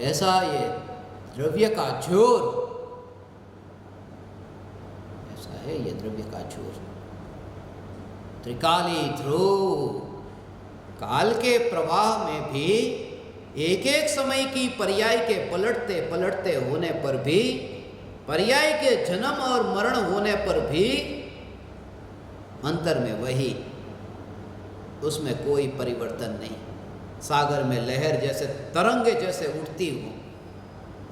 ऐसा ये द्रव्य का जोर, ऐसा है ये द्रव्य का जोर। त्रिकाली ध्रुव, काल के प्रवाह में भी एक एक समय की पर्याय के पलटते पलटते होने पर भी, पर्याय के जन्म और मरण होने पर भी अंतर में वही, उसमें कोई परिवर्तन नहीं। सागर में लहर जैसे तरंगे जैसे उठती हो,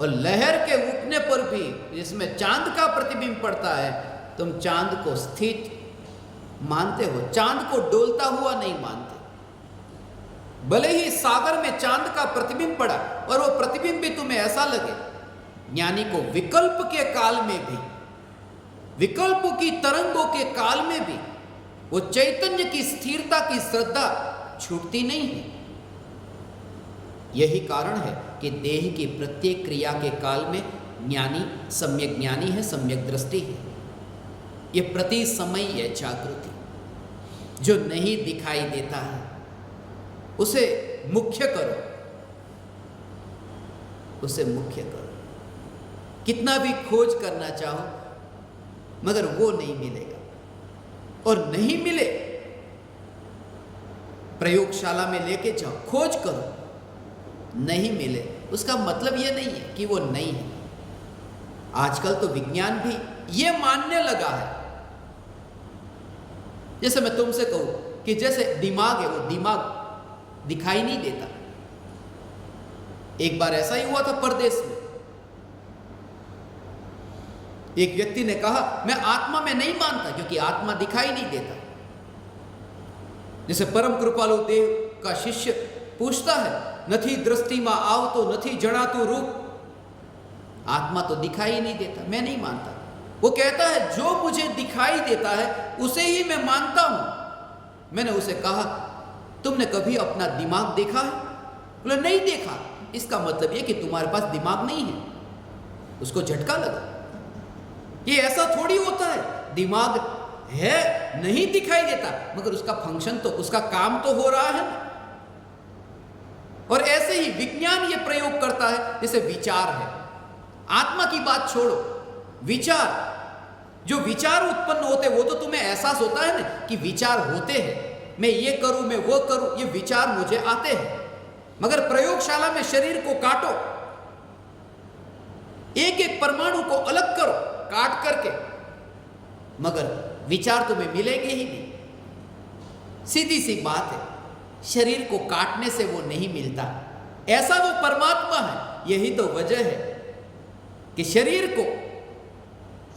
और लहर के उठने पर भी जिसमें चांद का प्रतिबिंब पड़ता है, तुम चांद को स्थित मानते हो, चांद को डोलता हुआ नहीं मानते। भले ही सागर में चांद का प्रतिबिंब पड़ा और वो प्रतिबिंब भी तुम्हें ऐसा लगे, ज्ञानी को विकल्प के काल में भी, विकल्पों की तरंगों के काल में भी वो चैतन्य की स्थिरता की श्रद्धा छूटती नहीं है। यही कारण है कि देह की प्रत्येक क्रिया के काल में ज्ञानी सम्यक ज्ञानी है, सम्यक दृष्टि है। ये प्रति समय है जागृति। जो नहीं दिखाई देता है उसे मुख्य करो, उसे मुख्य करो। कितना भी खोज करना चाहो मगर वो नहीं मिलेगा, और नहीं मिले प्रयोगशाला में लेके जाओ, खोज करो, नहीं मिले उसका मतलब ये नहीं है कि वो नहीं है। आजकल तो विज्ञान भी ये मानने लगा है, जैसे मैं तुमसे कहूं कि जैसे दिमाग है, वो दिमाग दिखाई नहीं देता। एक बार ऐसा ही हुआ था परदेश में। एक व्यक्ति ने कहा मैं आत्मा में नहीं मानता क्योंकि आत्मा दिखाई नहीं देता। जैसे परम कृपालु देव का शिष्य पूछता है, नथी दृष्टि में आव तो नथी जनातु रूप, आत्मा तो दिखाई नहीं देता, मैं नहीं मानता। वो कहता है जो मुझे दिखाई देता है उसे ही मैं मानता हूं। मैंने उसे कहा तुमने कभी अपना दिमाग देखा है? बोले नहीं देखा। इसका मतलब यह कि तुम्हारे पास दिमाग नहीं है। उसको झटका लगा, ये ऐसा थोड़ी होता है, दिमाग है, नहीं दिखाई देता, मगर उसका फंक्शन तो, उसका काम तो हो रहा है। और ऐसे ही विज्ञान ये प्रयोग करता है जैसे विचार है। आत्मा की बात छोड़ो, विचार, जो विचार उत्पन्न होते वो तो तुम्हें एहसास होता है ना कि विचार होते हैं, मैं ये करूं, मैं वो करूं, ये विचार मुझे आते हैं। मगर प्रयोगशाला में शरीर को काटो, एक एक परमाणु को अलग करो काट करके, मगर विचार तुम्हें मिलेंगे ही नहीं। सीधी सी बात है, शरीर को काटने से वो नहीं मिलता। ऐसा वो परमात्मा है। यही तो वजह है कि शरीर को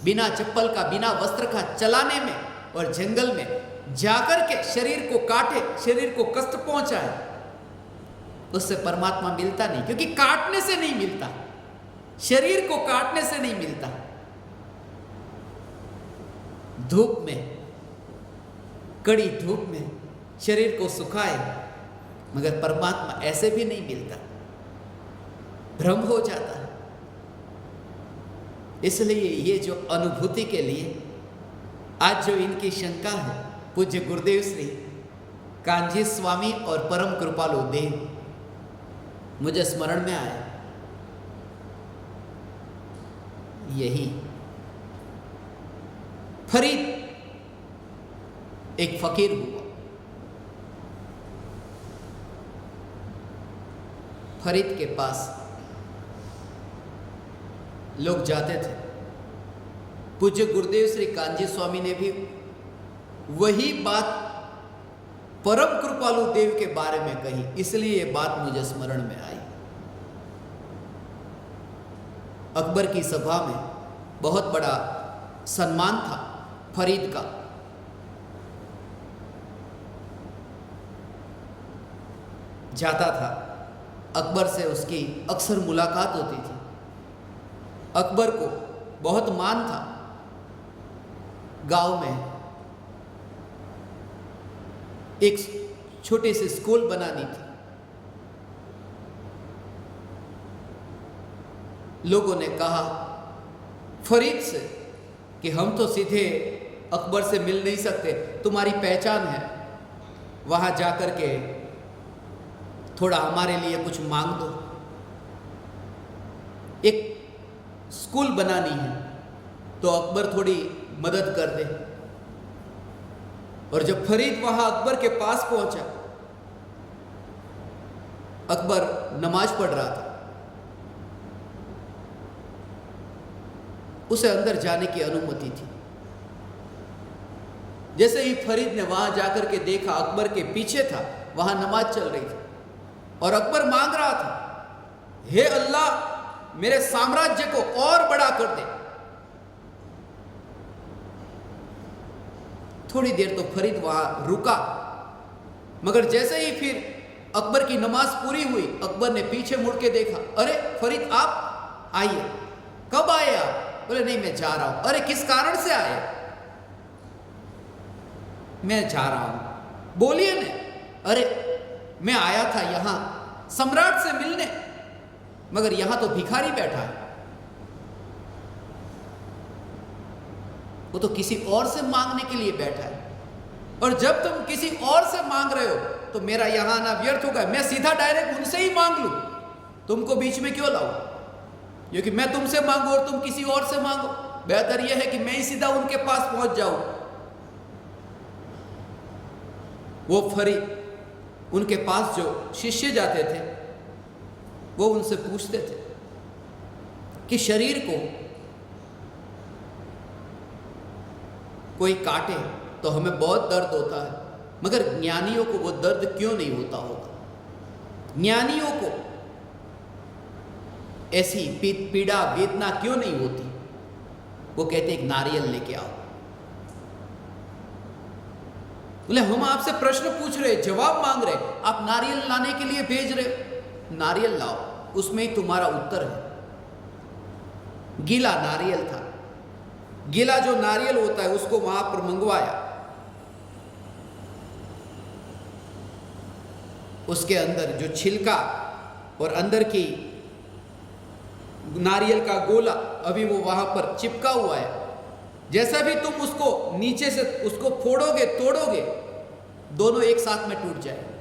बिना चप्पल का, बिना वस्त्र का चलाने में और जंगल में जाकर के शरीर को काटे, शरीर को कष्ट पहुंचाए, उससे परमात्मा मिलता नहीं, क्योंकि काटने से नहीं मिलता, शरीर को काटने से नहीं मिलता। धूप में, कड़ी धूप में शरीर को सुखाए, मगर परमात्मा ऐसे भी नहीं मिलता, भ्रम हो जाता है। इसलिए ये जो अनुभूति के लिए आज जो इनकी शंका है, पूज्य गुरुदेव श्री कांजी स्वामी और परम कृपालु देव मुझे स्मरण में आया। यही फरीद एक फकीर हुआ। फरीद के पास लोग जाते थे। पूज्य गुरुदेव श्री कांजी स्वामी ने भी वही बात परम कृपालु देव के बारे में कही, इसलिए ये बात मुझे स्मरण में आई। अकबर की सभा में बहुत बड़ा सम्मान था फरीद का। जाता था, अकबर से उसकी अक्सर मुलाकात होती थी। अकबर को बहुत मान था। गांव में एक छोटे से स्कूल बनानी थी। लोगों ने कहा फरीद से कि हम तो सीधे अकबर से मिल नहीं सकते, तुम्हारी पहचान है, वहां जाकर के थोड़ा हमारे लिए कुछ मांग दो। एक स्कूल बनानी है तो अकबर थोड़ी मदद कर दे। और जब फरीद वहां अकबर के पास पहुंचा, अकबर नमाज पढ़ रहा था, उसे अंदर जाने की अनुमति थी। जैसे ही फरीद ने वहां जाकर के देखा, अकबर के पीछे था, वहां नमाज चल रही थी और अकबर मांग रहा था, हे अल्लाह मेरे साम्राज्य को और बड़ा कर दे। थोड़ी देर तो फरीद वहां रुका, मगर जैसे ही फिर अकबर की नमाज पूरी हुई, अकबर ने पीछे मुड़ के देखा, अरे फरीद आप आइए। कब आए आप? बोले नहीं मैं जा रहा हूं। अरे किस कारण से आए? मैं जा रहा हूं। बोलिए ने। अरे मैं आया था यहां सम्राट से मिलने, मगर यहां तो भिखारी बैठा है, वो तो किसी और से मांगने के लिए बैठा है। और जब तुम किसी और से मांग रहे हो तो मेरा यहां आना व्यर्थ होगा। मैं सीधा डायरेक्ट उनसे ही मांग लूं, तुमको बीच में क्यों लाऊं? क्योंकि मैं तुमसे मांगू और तुम किसी और से मांगो, बेहतर यह है कि मैं ही सीधा उनके पास पहुंच जाऊं। वो फरीद उनके पास जो शिष्य जाते थे, वो उनसे पूछते थे कि शरीर को कोई काटे तो हमें बहुत दर्द होता है, मगर ज्ञानियों को वो दर्द क्यों नहीं होता होगा? ज्ञानियों को ऐसी पीड़ा वेदना क्यों नहीं होती? वो कहते एक नारियल लेके आओ। बोले हम आपसे प्रश्न पूछ रहे, जवाब मांग रहे, आप नारियल लाने के लिए भेज रहे। नारियल लाओ, उसमें ही तुम्हारा उत्तर है। गीला नारियल था, गीला जो नारियल होता है उसको वहां पर मंगवाया, उसके अंदर जो छिलका और अंदर की नारियल का गोला अभी वो वहां पर चिपका हुआ है। जैसा भी तुम उसको नीचे से उसको फोड़ोगे, तोड़ोगे, दोनों एक साथ में टूट जाएंगे।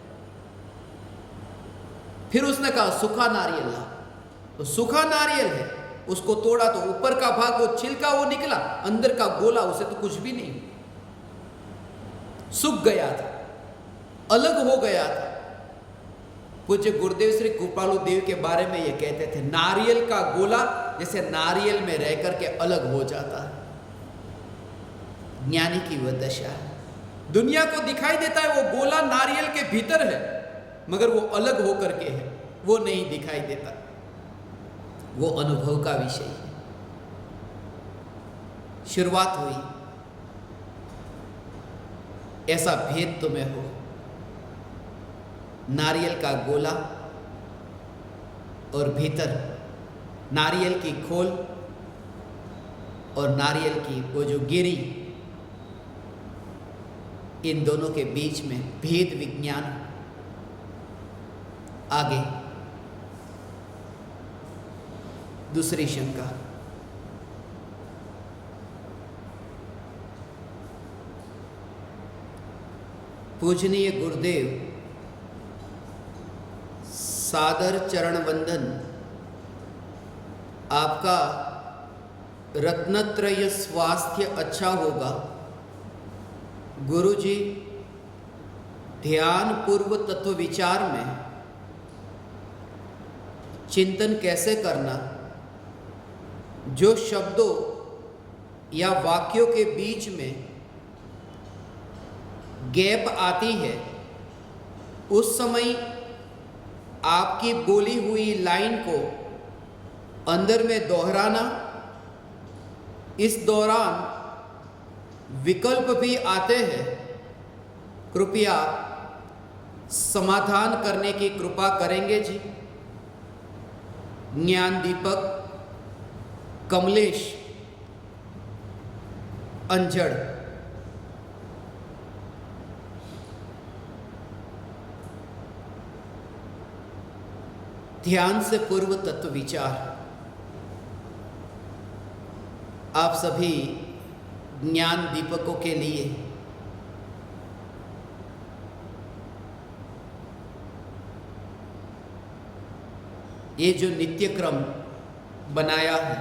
फिर उसने कहा सूखा नारियल ला, तो सूखा नारियल है, उसको तोड़ा तो ऊपर का भाग वो छिलका वो निकला, अंदर का गोला उसे तो कुछ भी नहीं, सूख गया था, अलग हो गया था। पूज्य गुरुदेव श्री कृपालु देव के बारे में ये कहते थे, नारियल का गोला जैसे नारियल में रह करके अलग हो जाता है। ज्ञानी की वह दशा है। दुनिया को दिखाई देता है वो गोला नारियल के भीतर है, मगर वो अलग होकर के है, वो नहीं दिखाई देता, वो अनुभव का विषय है। शुरुआत हुई, ऐसा भेद तुम्हें हो, नारियल का गोला और भीतर नारियल की खोल और नारियल की वो जो गिरी, इन दोनों के बीच में भेद विज्ञान। आगे दूसरी शंका, पूजनीय गुरुदेव सादर चरण वंदन। आपका रत्नत्रय स्वास्थ्य अच्छा होगा। गुरुजी ध्यान पूर्व तत्व विचार में चिंतन कैसे करना, जो शब्दों या वाक्यों के बीच में गैप आती है, उस समय आपकी बोली हुई लाइन को अंदर में दोहराना। इस दौरान विकल्प भी आते हैं, कृपया समाधान करने की कृपा करेंगे जी। ज्ञान दीपक कमलेश अंजड़। ध्यान से पूर्व तत्व विचार। आप सभी ज्ञान दीपकों के लिए ये जो नित्य क्रम बनाया है,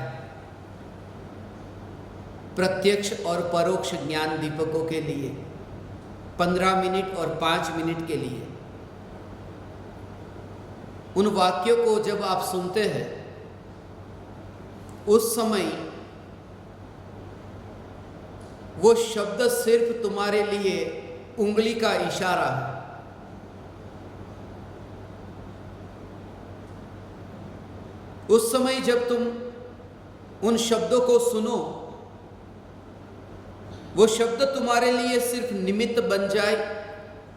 प्रत्यक्ष और परोक्ष ज्ञान दीपकों के लिए 15 मिनट और 5 मिनट के लिए, उन वाक्यों को जब आप सुनते हैं उस समय वो शब्द सिर्फ तुम्हारे लिए उंगली का इशारा है। उस समय जब तुम उन शब्दों को सुनो, वो शब्द तुम्हारे लिए सिर्फ निमित्त बन जाए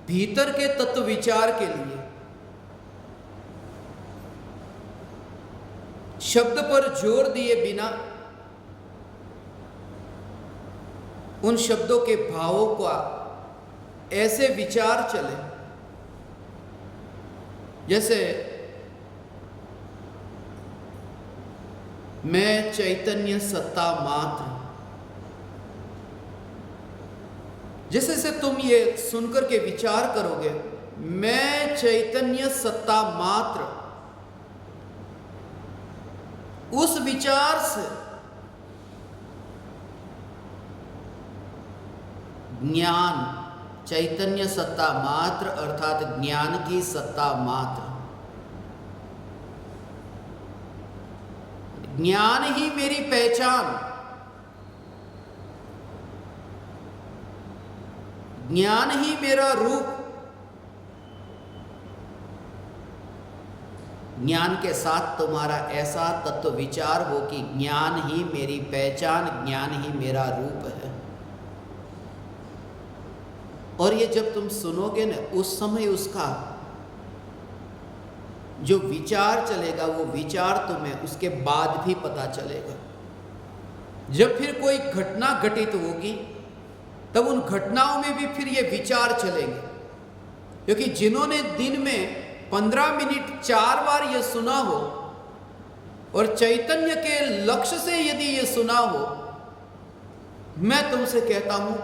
भीतर के तत्व विचार के लिए। शब्द पर जोर दिए बिना उन शब्दों के भावों का ऐसे विचार चले जैसे मैं चैतन्य सत्ता मात्र। जैसे से तुम ये सुनकर के विचार करोगे, मैं चैतन्य सत्ता मात्र, उस विचार से ज्ञान, चैतन्य सत्ता मात्र अर्थात ज्ञान की सत्ता मात्र, ज्ञान ही मेरी पहचान, ज्ञान ही मेरा रूप। ज्ञान के साथ तुम्हारा ऐसा तत्व विचार हो कि ज्ञान ही मेरी पहचान, ज्ञान ही मेरा रूप है। और ये जब तुम सुनोगे ना, उस समय उसका जो विचार चलेगा वो विचार तुम्हें उसके बाद भी पता चलेगा। जब फिर कोई घटना घटित होगी तब उन घटनाओं में भी फिर ये विचार चलेंगे, क्योंकि जिन्होंने दिन में 15 मिनट 4 बार ये सुना हो और चैतन्य के लक्ष्य से यदि ये सुना हो, मैं तुमसे कहता हूं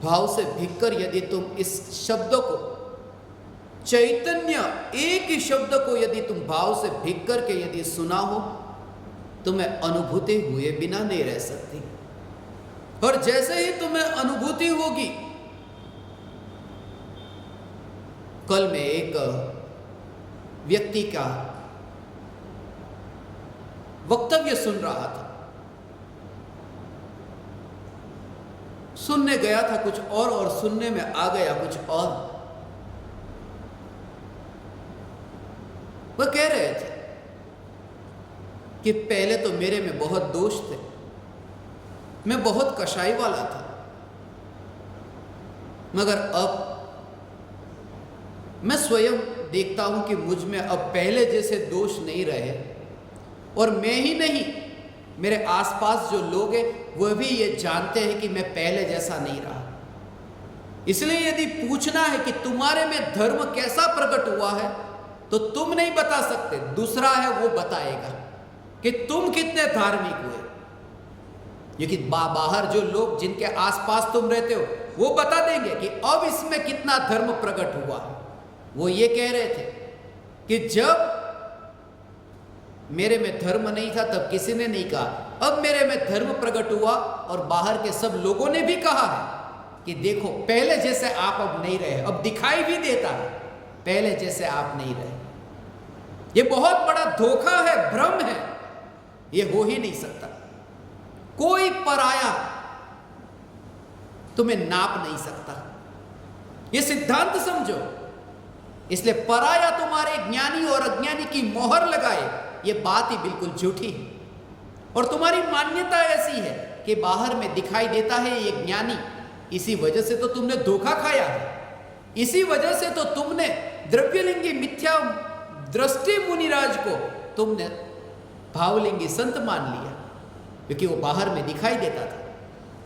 भाव से भीगकर यदि तुम इस शब्द को, चैतन्य एक ही शब्द को यदि तुम भाव से भीग करके यदि सुना हो, तुम्हें अनुभूति हुए बिना नहीं रह सकती। और जैसे ही तुम्हें अनुभूति होगी, कल मैं एक व्यक्ति का वक्तव्य सुन रहा था, सुनने गया था कुछ और सुनने में आ गया कुछ और। वह कह रहे थे कि पहले तो मेरे में बहुत दोष थे, मैं बहुत कसाई वाला था, मगर अब मैं स्वयं देखता हूं कि मुझ में अब पहले जैसे दोष नहीं रहे, और मैं ही नहीं, मेरे आसपास जो लोग हैं वह भी ये जानते हैं कि मैं पहले जैसा नहीं रहा। इसलिए यदि पूछना है कि तुम्हारे में धर्म कैसा प्रकट हुआ है, तो तुम नहीं बता सकते, दूसरा है वो बताएगा कि तुम कितने धार्मिक हुए। क्योंकि बाहर जो लोग जिनके आसपास तुम रहते हो वो बता देंगे कि अब इसमें कितना धर्म प्रकट हुआ। वो ये कह रहे थे कि जब मेरे में धर्म नहीं था तब किसी ने नहीं कहा, अब मेरे में धर्म प्रकट हुआ और बाहर के सब लोगों ने भी कहा है कि देखो पहले जैसे आप अब नहीं रहे, अब दिखाई भी देता है पहले जैसे आप नहीं रहे। ये बहुत बड़ा धोखा है, भ्रम है, ये हो ही नहीं सकता। कोई पराया तुम्हें नाप नहीं सकता, ये सिद्धांत समझो। इसलिए पराया तुम्हारे ज्ञानी और अज्ञानी की मोहर लगाए, ये बात ही बिल्कुल झूठी है। और तुम्हारी मान्यता ऐसी है कि बाहर में दिखाई देता है ये ज्ञानी, इसी वजह से तो तुमने धोखा खाया है। इसी वजह से तो तुमने द्रव्यलिंगी मिथ्या दृष्टि मुनिराज को तुमने भावलिंगी संत मान लिया, क्योंकि वो बाहर में दिखाई देता था।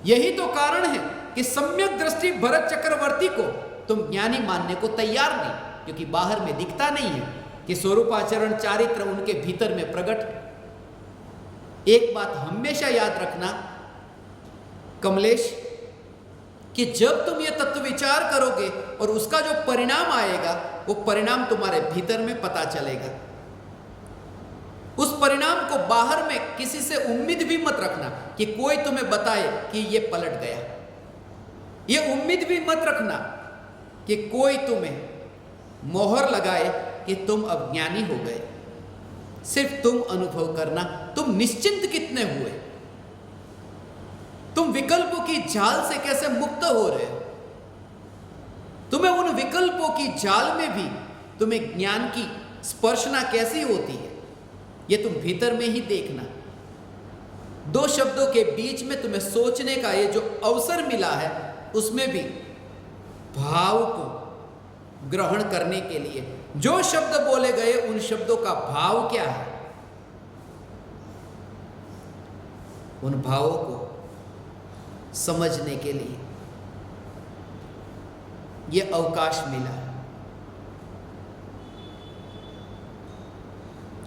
यही तो कारण है कि सम्यक दृष्टि भरत चक्रवर्ती को तुम ज्ञानी मानने को तैयार नहीं, क्योंकि बाहर में दिखता नहीं है कि स्वरूपाचरण चारित्र उनके भीतर में प्रकट है। एक बात हमेशा याद रखना कमलेश, कि जब तुम ये तत्व विचार करोगे और उसका जो परिणाम आएगा, वो परिणाम तुम्हारे भीतर में पता चलेगा। उस परिणाम को बाहर में किसी से उम्मीद भी मत रखना कि कोई तुम्हें बताए कि ये पलट गया। ये उम्मीद भी मत रखना कि कोई तुम्हें मोहर लगाए कि तुम अब ज्ञानी हो गए। सिर्फ तुम अनुभव करना, तुम निश्चिंत कितने हुए, तुम विकल्पों की जाल से कैसे मुक्त हो रहे हो। तुम्हें उन विकल्पों की जाल में भी तुम्हें ज्ञान की स्पर्शना कैसी होती है, ये तुम भीतर में ही देखना। दो शब्दों के बीच में तुम्हें सोचने का ये जो अवसर मिला है, उसमें भी भाव को ग्रहण करने के लिए जो शब्द बोले गए, उन शब्दों का भाव क्या है, उन भावों को समझने के लिए ये अवकाश मिला है।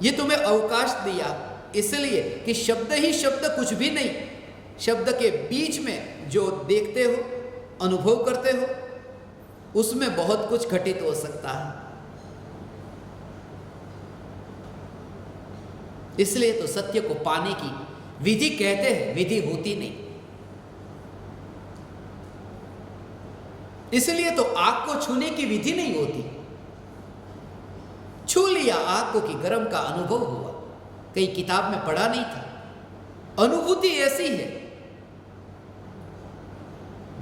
ये तुम्हें अवकाश दिया इसलिए कि शब्द ही शब्द कुछ भी नहीं, शब्द के बीच में जो देखते हो, अनुभव करते हो, उसमें बहुत कुछ घटित हो सकता है। इसलिए तो सत्य को पाने की विधि कहते हैं, विधि होती नहीं। इसलिए तो आग को छूने की विधि नहीं होती। छू लिया आग को कि गर्म का अनुभव हुआ, कहीं किताब में पढ़ा नहीं था। अनुभूति ऐसी है,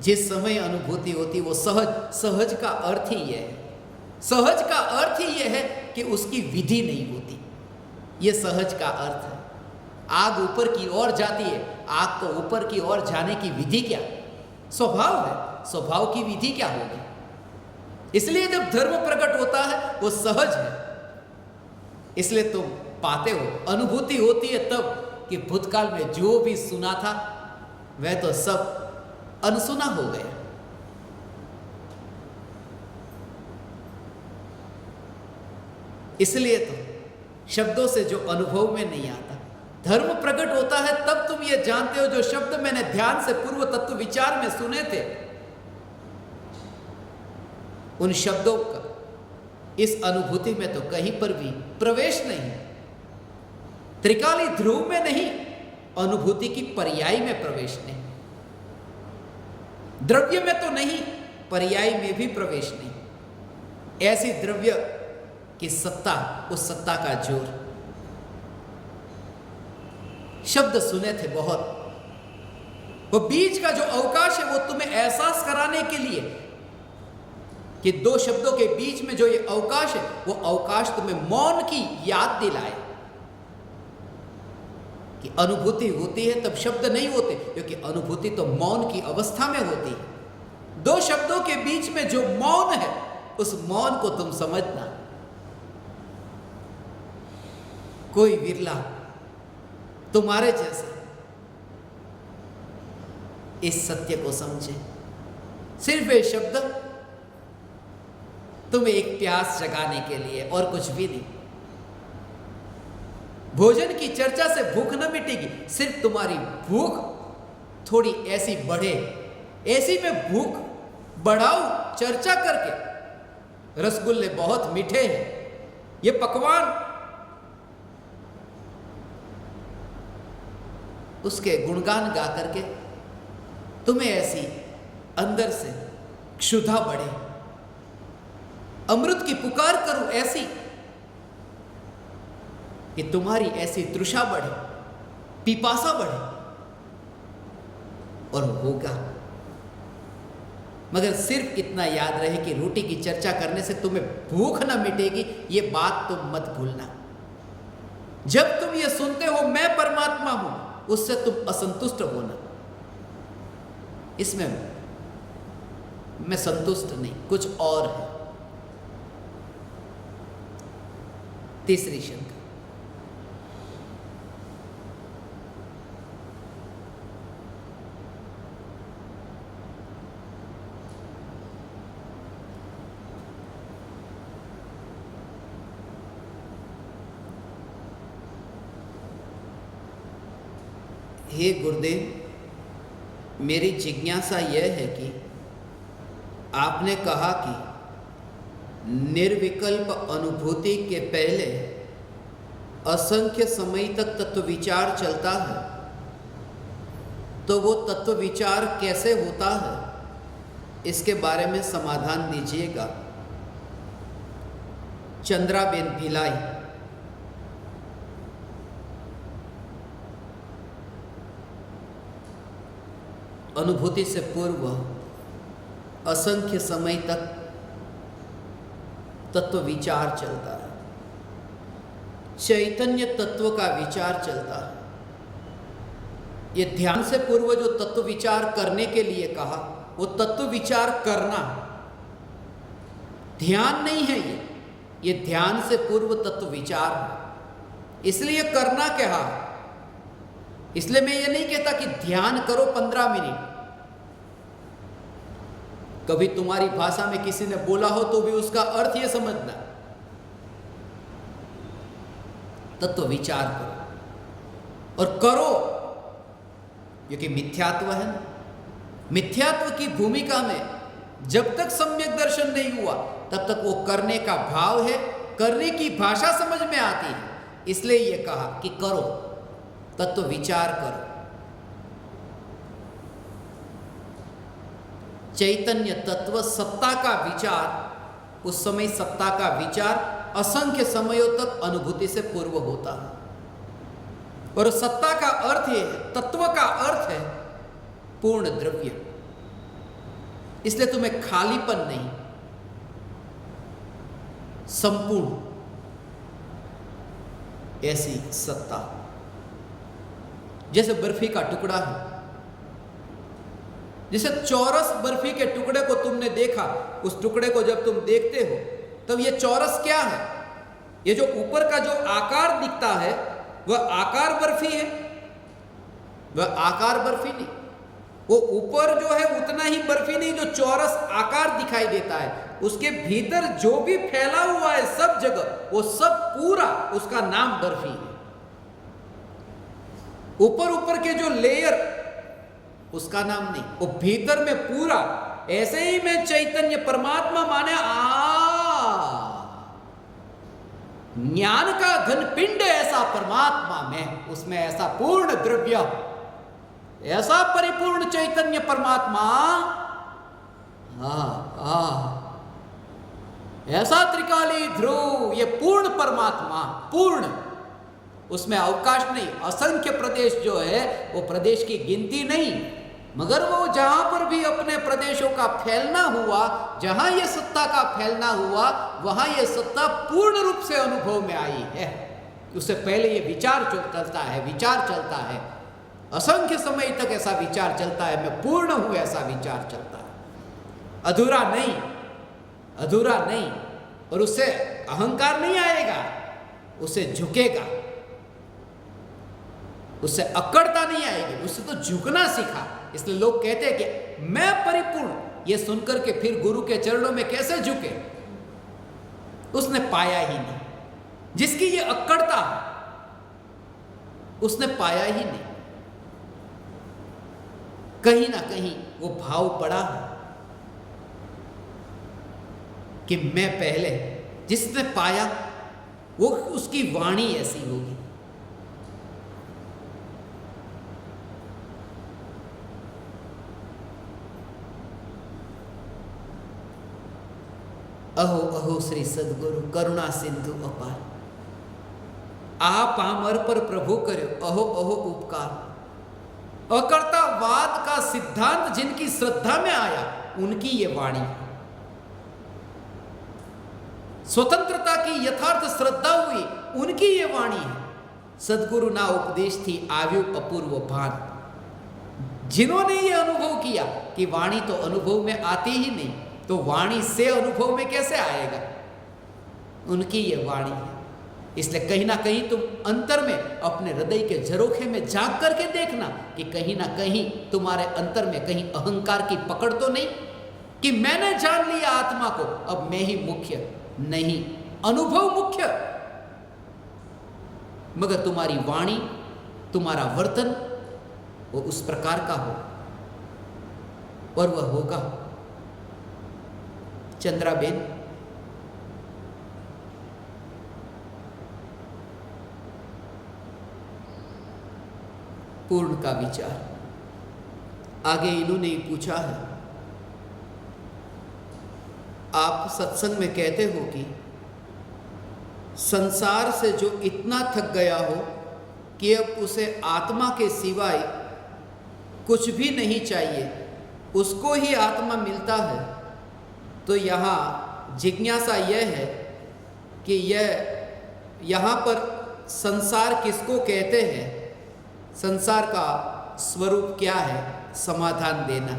जिस समय अनुभूति होती वो सहज, सहज का अर्थ ही यह है। सहज का अर्थ ही यह है कि उसकी विधि नहीं होती, ये सहज का अर्थ है। आग ऊपर की ओर जाती है, आग को ऊपर की ओर जाने की विधि क्या? स्वभाव है, स्वभाव की विधि क्या होगी? इसलिए जब धर्म प्रकट होता है वो सहज है। इसलिए तुम पाते हो, अनुभूति होती है तब कि भूतकाल में जो भी सुना था वह तो सब अनसुना हो गया। इसलिए तो शब्दों से जो अनुभव में नहीं आता, धर्म प्रकट होता है तब तुम ये जानते हो जो शब्द मैंने ध्यान से पूर्व तत्व विचार में सुने थे, उन शब्दों का इस अनुभूति में तो कहीं पर भी प्रवेश नहीं। त्रिकाली ध्रुव में नहीं, अनुभूति की पर्याय में प्रवेश नहीं। द्रव्य में तो नहीं, पर्याय में भी प्रवेश नहीं। ऐसी द्रव्य की सत्ता, उस सत्ता का जोर। शब्द सुने थे बहुत, वो बीच का जो अवकाश है वो तुम्हें एहसास कराने के लिए कि दो शब्दों के बीच में जो ये अवकाश है, वो अवकाश तुम्हें मौन की याद दिलाए कि अनुभूति होती है तब शब्द नहीं होते, क्योंकि अनुभूति तो मौन की अवस्था में होती है। दो शब्दों के बीच में जो मौन है, उस मौन को तुम समझना। कोई विरला तुम्हारे जैसा इस सत्य को समझे। सिर्फ ये शब्द तुम्हें एक प्यास जगाने के लिए, और कुछ भी नहीं। भोजन की चर्चा से भूख न मिटेगी, सिर्फ तुम्हारी भूख थोड़ी ऐसी बढ़े, ऐसी में भूख बढ़ाओ चर्चा करके। रसगुल्ले बहुत मीठे हैं, ये पकवान, उसके गुणगान गा करके तुम्हें ऐसी अंदर से क्षुधा बढ़े, अमृत की पुकार करूं ऐसी कि तुम्हारी ऐसी तृषा बढ़े, पिपासा बढ़े, और होगा। मगर सिर्फ इतना याद रहे कि रोटी की चर्चा करने से तुम्हें भूख ना मिटेगी, ये बात तुम मत भूलना। जब तुम ये सुनते हो मैं परमात्मा हूं, उससे तुम असंतुष्ट होना। इसमें मैं संतुष्ट नहीं, कुछ और है। तीसरी शंका, हे गुरुदेव, मेरी जिज्ञासा यह है कि आपने कहा कि निर्विकल्प अनुभूति के पहले असंख्य समय तक तत्व विचार चलता है, तो वो तत्व विचार कैसे होता है, इसके बारे में समाधान दीजिएगा। चंद्राबेन भिलाई। अनुभूति से पूर्व असंख्य समय तक तत्व विचार चलता है, चैतन्य तत्व का विचार चलता है। ये ध्यान से पूर्व जो तत्व विचार करने के लिए कहा, वो तत्व विचार करना, ध्यान नहीं है। ये ध्यान से पूर्व तत्व विचार है, इसलिए करना कहा। इसलिए मैं ये नहीं कहता कि ध्यान करो 15 मिनट। कभी तुम्हारी भाषा में किसी ने बोला हो तो भी उसका अर्थ ये समझना, तत्व विचार करो और करो, क्योंकि मिथ्यात्व है ना। मिथ्यात्व की भूमिका में जब तक सम्यक दर्शन नहीं हुआ तब तक वो करने का भाव है, करने की भाषा समझ में आती है। इसलिए ये कहा कि करो, तत्व विचार करो। चैतन्य तत्व सत्ता का विचार, उस समय सत्ता का विचार असंख्य समयों तक अनुभूति से पूर्व होता है। और सत्ता का अर्थ ये है, तत्व का अर्थ है पूर्ण द्रव्य। इसलिए तुम्हें खालीपन नहीं, संपूर्ण ऐसी सत्ता। जैसे बर्फी का टुकड़ा है, जैसे चौरस बर्फी के टुकड़े को तुमने देखा, उस टुकड़े को जब तुम देखते हो तब ये चौरस क्या है? ये जो ऊपर का जो आकार दिखता है वह आकार बर्फी है, वह आकार बर्फी नहीं। वो ऊपर जो है उतना ही बर्फी नहीं जो चौरस आकार दिखाई देता है, उसके भीतर जो भी फैला हुआ है सब जगह, वो सब पूरा, उसका नाम बर्फी है। ऊपर ऊपर के जो लेयर, उसका नाम नहीं, वो भीतर में पूरा। ऐसे ही मैं चैतन्य परमात्मा माने ज्ञान का घन पिंड ऐसा परमात्मा में, उसमें ऐसा पूर्ण द्रव्य, ऐसा परिपूर्ण चैतन्य परमात्मा, ऐसा त्रिकाली ध्रुव, ये पूर्ण परमात्मा, पूर्ण, उसमें अवकाश नहीं। असंख्य प्रदेश जो है वो प्रदेश की गिनती नहीं, मगर वो जहां पर भी अपने प्रदेशों का फैलना हुआ, जहां ये सत्ता का फैलना हुआ, वहां ये सत्ता पूर्ण रूप से अनुभव में आई है। उससे पहले ये विचार चलता है, विचार चलता है, असंख्य समय तक ऐसा विचार चलता है, मैं पूर्ण हूं ऐसा विचार चलता है। अधूरा नहीं, अधूरा नहीं। और उससे अहंकार नहीं आएगा, उससे झुकेगा, उससे अकड़ता नहीं आएगी, उससे तो झुकना सीखा। इसलिए लोग कहते हैं कि मैं परिपूर्ण, ये सुनकर के फिर गुरु के चरणों में कैसे झुके? उसने पाया ही नहीं। जिसकी ये अकड़ता है उसने पाया ही नहीं। कहीं ना कहीं वो भाव पड़ा है कि मैं पहले, जिसने पाया वो, उसकी वाणी ऐसी होगी। अहो अहो श्री सदगुरु करुणा सिंधु अपार, आप पामर पर प्रभु करे अहो अहो उपकार। अकर्तावाद का सिद्धांत जिनकी श्रद्धा में आया, उनकी ये वाणी, स्वतंत्रता की यथार्थ श्रद्धा हुई, उनकी ये वाणी है। सदगुरु ना उपदेश थी आव्यु अपूर्व भान, जिन्होंने ये अनुभव किया कि वाणी तो अनुभव में आती ही नहीं, तो वाणी से अनुभव में कैसे आएगा, उनकी ये वाणी है। इसलिए कहीं ना कहीं तुम अंतर में अपने हृदय के झरोखे में झांक करके देखना कि कहीं ना कहीं तुम्हारे अंतर में कहीं अहंकार की पकड़ तो नहीं कि मैंने जान लिया आत्मा को, अब मैं ही मुख्य। नहीं, अनुभव मुख्य, मगर तुम्हारी वाणी, तुम्हारा वर्तन वो उस प्रकार का हो, और वह होगा। चंद्राबेन, पूर्ण का विचार आगे इन्होंने ही पूछा है। आप सत्संग में कहते हो कि संसार से जो इतना थक गया हो कि अब उसे आत्मा के सिवाय कुछ भी नहीं चाहिए, उसको ही आत्मा मिलता है, तो यहाँ जिज्ञासा यह है कि यहाँ पर संसार किसको कहते हैं, संसार का स्वरूप क्या है, समाधान देना।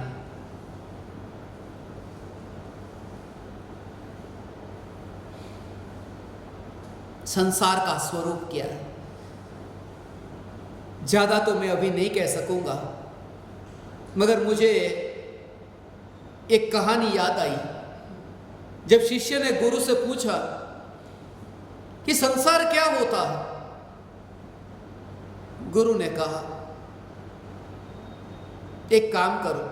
संसार का स्वरूप क्या है? ज्यादा तो मैं अभी नहीं कह सकूंगा, मगर मुझे एक कहानी याद आई। जब शिष्य ने गुरु से पूछा कि संसार क्या होता है, गुरु ने कहा एक काम करो,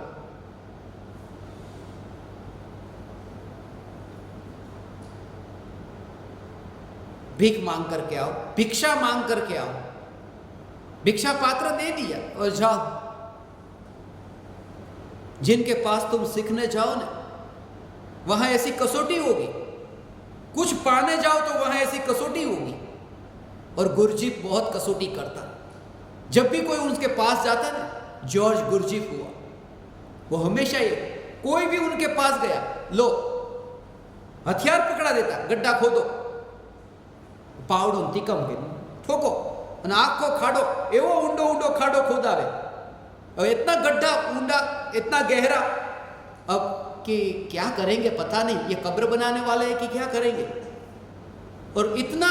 भीख मांग करके आओ, भिक्षा मांग करके आओ। भिक्षा पात्र दे दिया और जाओ। जिनके पास तुम सीखने जाओ ना, वहां ऐसी कसौटी होगी, कुछ पाने जाओ तो वहां ऐसी कसौटी होगी। और गुरजीफ बहुत कसौटी करता। जब भी कोई उनके पास जाता ना, जॉर्ज गुरजीफ हुआ, वो हमेशा ये, कोई भी उनके पास गया, लो हथियार पकड़ा देता, गड्ढा खोदो, पावड़ो तीकम के ठोको અને આખો ખાડો એવો ઊંડો ઊંડો ખાડો ખોદાવે। अब इतना गड्ढा ऊंडा, इतना गहरा, अब कि क्या करेंगे पता नहीं, ये कब्र बनाने वाले हैं कि क्या करेंगे। और इतना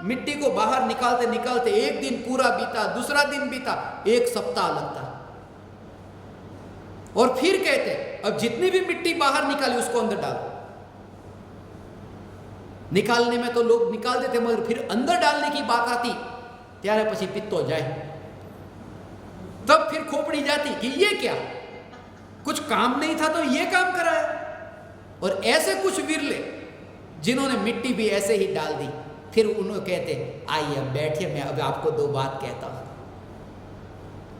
मिट्टी को बाहर निकालते निकालते एक दिन पूरा बीता, दूसरा दिन बीता, एक सप्ताह लगता। और फिर कहते अब जितनी भी मिट्टी बाहर निकाली उसको अंदर डालो। निकालने में तो लोग निकाल देते, मगर फिर अंदर डालने की बात आती त्यारे पछी पित्तो जाए। तब फिर खोपड़ी जाती कि ये क्या, कुछ काम नहीं था तो ये काम कराया। और ऐसे कुछ विरले जिन्होंने मिट्टी भी ऐसे ही डाल दी, फिर उन्होंने कहते आइए अब बैठिए, मैं अब आपको दो बात कहता हूं।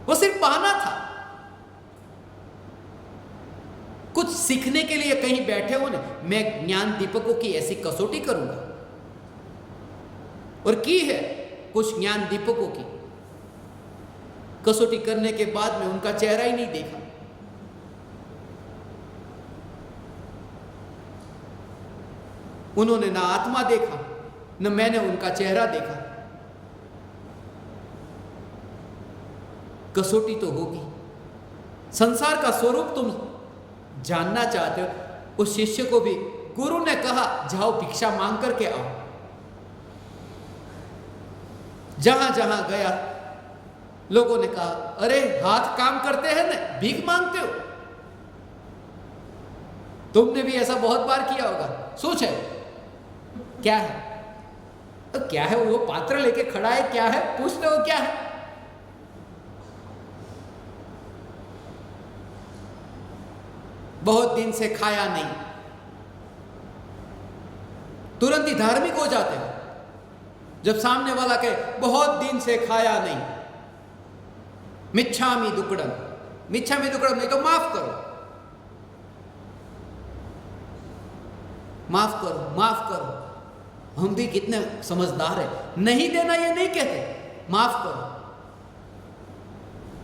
वो सिर्फ बहाना था। कुछ सीखने के लिए कहीं बैठे हो ना, मैं ज्ञान दीपकों की ऐसी कसौटी करूंगा। और की है कुछ ज्ञान दीपकों की कसौटी करने के बाद में उनका चेहरा ही नहीं देखा। उन्होंने ना आत्मा देखा, न मैंने उनका चेहरा देखा। कसौटी तो होगी। संसार का स्वरूप तुम जानना चाहते हो। उस शिष्य को भी गुरु ने कहा जाओ भिक्षा मांग करके आओ। जहां जहां गया लोगों ने कहा अरे हाथ काम करते हैं ना, भीख मांगते हो। तुमने भी ऐसा बहुत बार किया होगा। सोच है क्या है, तो क्या है वो पात्र लेके खड़ा है, क्या है पूछते हो क्या है। बहुत दिन से खाया नहीं, तुरंत ही धार्मिक हो जाते हो। जब सामने वाला कहे बहुत दिन से खाया नहीं, मिच्छामी दुक्कड़म, मिच्छामी दुक्कड़म नहीं तो माफ करो, माफ करो, माफ करो। हम भी कितने समझदार है, नहीं देना ये नहीं कहते, माफ करो।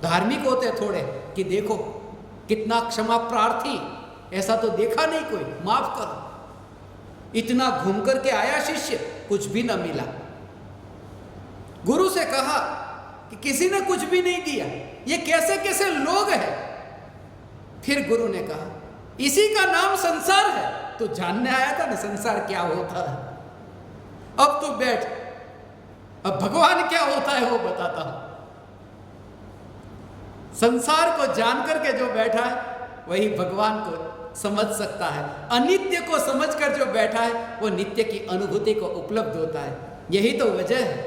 धार्मिक होते थोड़े कि देखो कितना क्षमा प्रार्थी, ऐसा तो देखा नहीं कोई, माफ करो। इतना घूम करके आया शिष्य, कुछ भी न मिला। गुरु से कहा कि किसी ने कुछ भी नहीं दिया, ये कैसे कैसे लोग हैं। फिर गुरु ने कहा इसी का नाम संसार है। तो जानने आया था ना संसार क्या होता है। अब तू बैठ, अब भगवान क्या होता है वो बताता हूं। संसार को जान करके जो बैठा है वही भगवान को समझ सकता है। अनित्य को समझकर जो बैठा है वो नित्य की अनुभूति को उपलब्ध होता है। यही तो वजह है।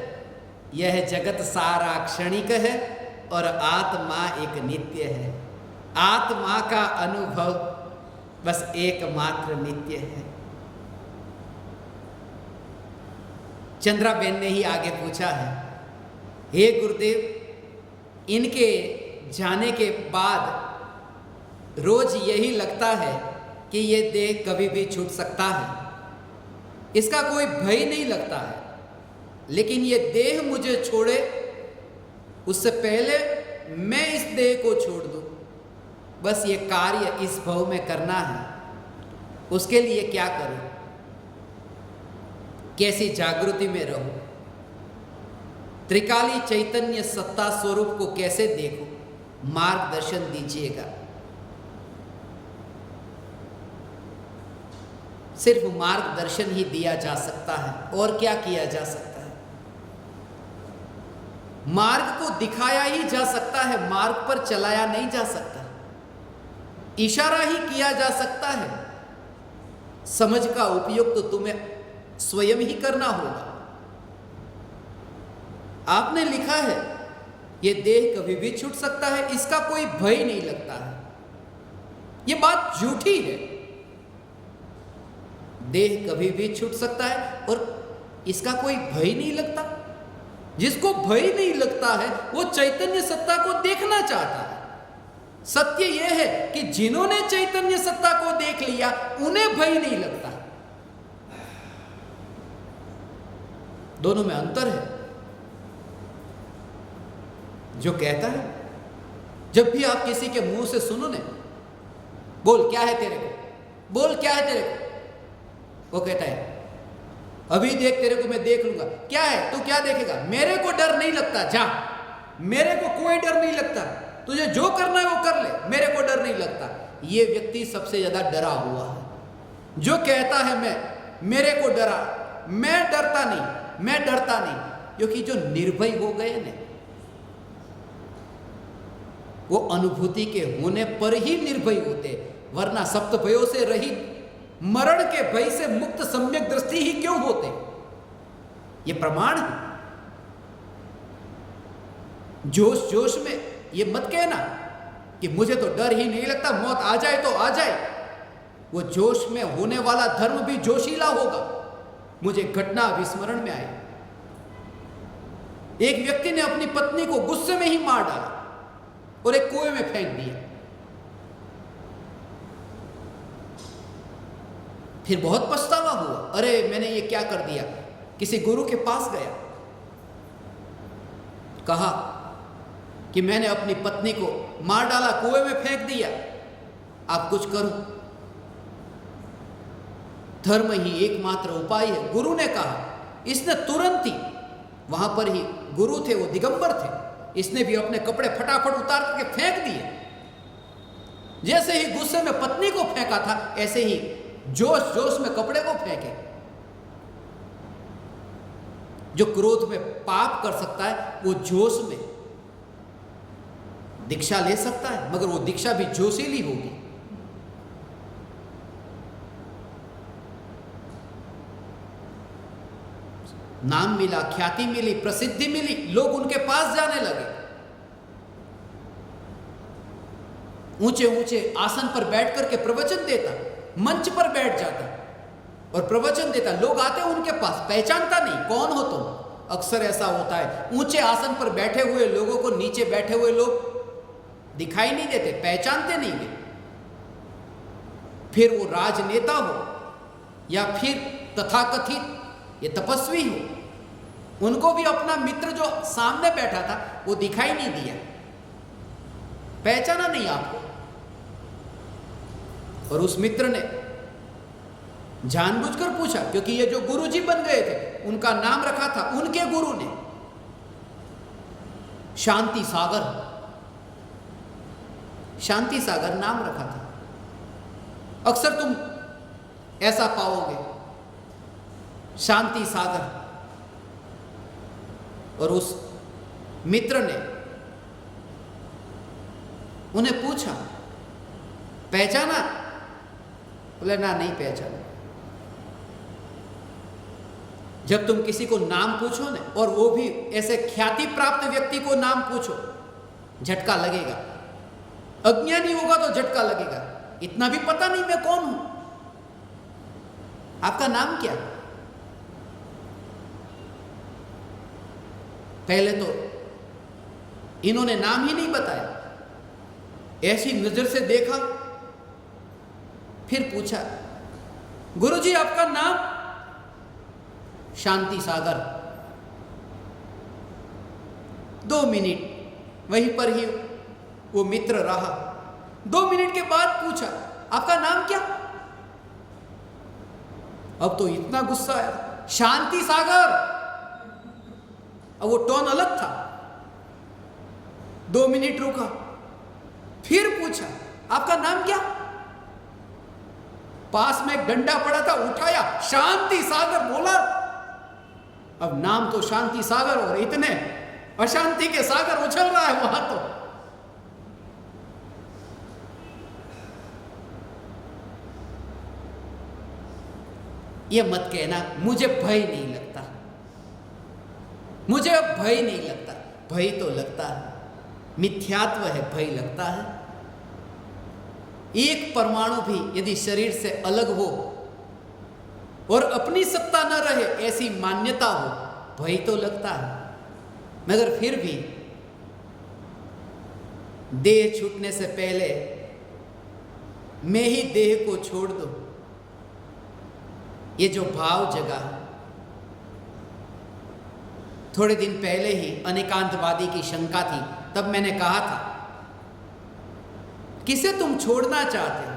यह जगत सारा क्षणिक है और आत्मा एक नित्य है। आत्मा का अनुभव बस एकमात्र नित्य है। चंद्राबेन ने ही आगे पूछा है, हे गुरुदेव, इनके जाने के बाद रोज यही लगता है कि ये देह कभी भी छूट सकता है, इसका कोई भय नहीं लगता है। लेकिन ये देह मुझे छोड़े उससे पहले मैं इस देह को छोड़ दूं, बस ये कार्य इस भव में करना है। उसके लिए क्या करूं, कैसी जागृति में रहूं, त्रिकाली चैतन्य सत्ता स्वरूप को कैसे देखूं, मार्गदर्शन दीजिएगा। सिर्फ मार्गदर्शन ही दिया जा सकता है, और क्या किया जा सकता है। मार्ग को दिखाया ही जा सकता है, मार्ग पर चलाया नहीं जा सकता। इशारा ही किया जा सकता है। समझ का उपयोग तो तुम्हें स्वयं ही करना होगा। आपने लिखा है ये देह कभी भी छूट सकता है, इसका कोई भय नहीं लगता है। ये बात झूठी है। देह कभी भी छूट सकता है और इसका कोई भय नहीं लगता। जिसको भय नहीं लगता है वो चैतन्य सत्ता को देखना चाहता है। सत्य यह है कि जिन्होंने चैतन्य सत्ता को देख लिया उन्हें भय नहीं लगता। दोनों में अंतर है। जो कहता है, जब भी आप किसी के मुंह से सुनो ने, बोल क्या है तेरे को, बोल क्या है तेरे को, वो कहता है अभी देख तेरे को मैं देख लूंगा। क्या है, तू क्या देखेगा, मेरे को डर नहीं लगता, जा, मेरे को कोई डर नहीं लगता, तुझे जो करना है वो कर ले, मेरे को डर नहीं लगता। ये व्यक्ति सबसे ज्यादा डरा हुआ है। जो कहता है मैं, मेरे को डरा, मैं डरता नहीं, मैं डरता नहीं, क्योंकि जो निर्भय हो गए ना, वो अनुभूति के होने पर ही निर्भय होते, वरना सप्त भयों से रहित, मरण के भय से मुक्त सम्यक दृष्टि ही क्यों होते। ये प्रमाण है। जोश जोश में ये मत कहना कि मुझे तो डर ही नहीं लगता, मौत आ जाए तो आ जाए। वो जोश में होने वाला धर्म भी जोशीला होगा। मुझे घटना अभिस्मरण में आई। एक व्यक्ति ने अपनी पत्नी को गुस्से में ही मार डाला और एक कुएं में फेंक दिया। फिर बहुत पछतावा हुआ, अरे मैंने ये क्या कर दिया। किसी गुरु के पास गया, कहा कि मैंने अपनी पत्नी को मार डाला, कुएं में फेंक दिया, आप कुछ करो। धर्म ही एकमात्र उपाय है, गुरु ने कहा। इसने तुरंत ही, वहां पर ही गुरु थे, वो दिगंबर थे, इसने भी अपने कपड़े फटाफट उतार करके फेंक दिए। जैसे ही गुस्से में पत्नी को फेंका था, ऐसे ही जोश जोश में कपड़े को फेंके। जो क्रोध में पाप कर सकता है वो जोश में दीक्षा ले सकता है, मगर वो दीक्षा भी जोशीली होगी। नाम मिला, ख्याति मिली, प्रसिद्धि मिली, लोग उनके पास जाने लगे। ऊंचे ऊंचे आसन पर बैठ करके प्रवचन देता, मंच पर बैठ जाता और प्रवचन देता। लोग आते उनके पास, पहचानता नहीं, कौन हो तुम। अक्सर ऐसा होता है, ऊंचे आसन पर बैठे हुए लोगों को नीचे बैठे हुए लोग दिखाई नहीं देते, पहचानते नहीं वे। फिर वो राजनेता हो या फिर तथाकथित ये तपस्वी हो, उनको भी अपना मित्र जो सामने बैठा था वो दिखाई नहीं दिया, पहचाना नहीं आपको। और उस मित्र ने जानबूझकर पूछा, क्योंकि ये जो गुरुजी बन गए थे उनका नाम रखा था उनके गुरु ने। शांति सागर, शांति सागर नाम रखा था। अक्सर तुम ऐसा पाओगे, शांति सागर। और उस मित्र ने उन्हें पूछा, पहचाना? बोले ना, नहीं पहचाना। जब तुम किसी को नाम पूछो ना, और वो भी ऐसे ख्याति प्राप्त व्यक्ति को नाम पूछो, झटका लगेगा। अज्ञानी होगा तो झटका लगेगा, इतना भी पता नहीं मैं कौन हूं। आपका नाम क्या? पहले तो इन्होंने नाम ही नहीं बताया, ऐसी नजर से देखा, फिर पूछा, गुरुजी आपका नाम? शांति सागर। 2 मिनट वहीं पर ही वो मित्र रहा। 2 मिनट के बाद पूछा, आपका नाम क्या? अब तो इतना गुस्सा आया, शांति सागर। अब वो टोन अलग था। 2 मिनट रुका, फिर पूछा, आपका नाम क्या? पास में एक डंडा पड़ा था, उठाया, शांति सागर बोला। अब नाम तो शांति सागर, और इतने अशांति के सागर उछल रहा है वहां तो। ये मत कहना मुझे भय नहीं लगता, मुझे अब भय नहीं लगता। भय तो लगता है, मिथ्यात्व है, भय लगता है। एक परमाणु भी यदि शरीर से अलग हो और अपनी सत्ता न रहे, ऐसी मान्यता हो, भय तो लगता है। मगर फिर भी देह छूटने से पहले मैं ही देह को छोड़ दूं, ये जो भाव जगा। थोड़े दिन पहले ही अनेकांतवादी की शंका थी, तब मैंने कहा था, किसे तुम छोड़ना चाहते हो?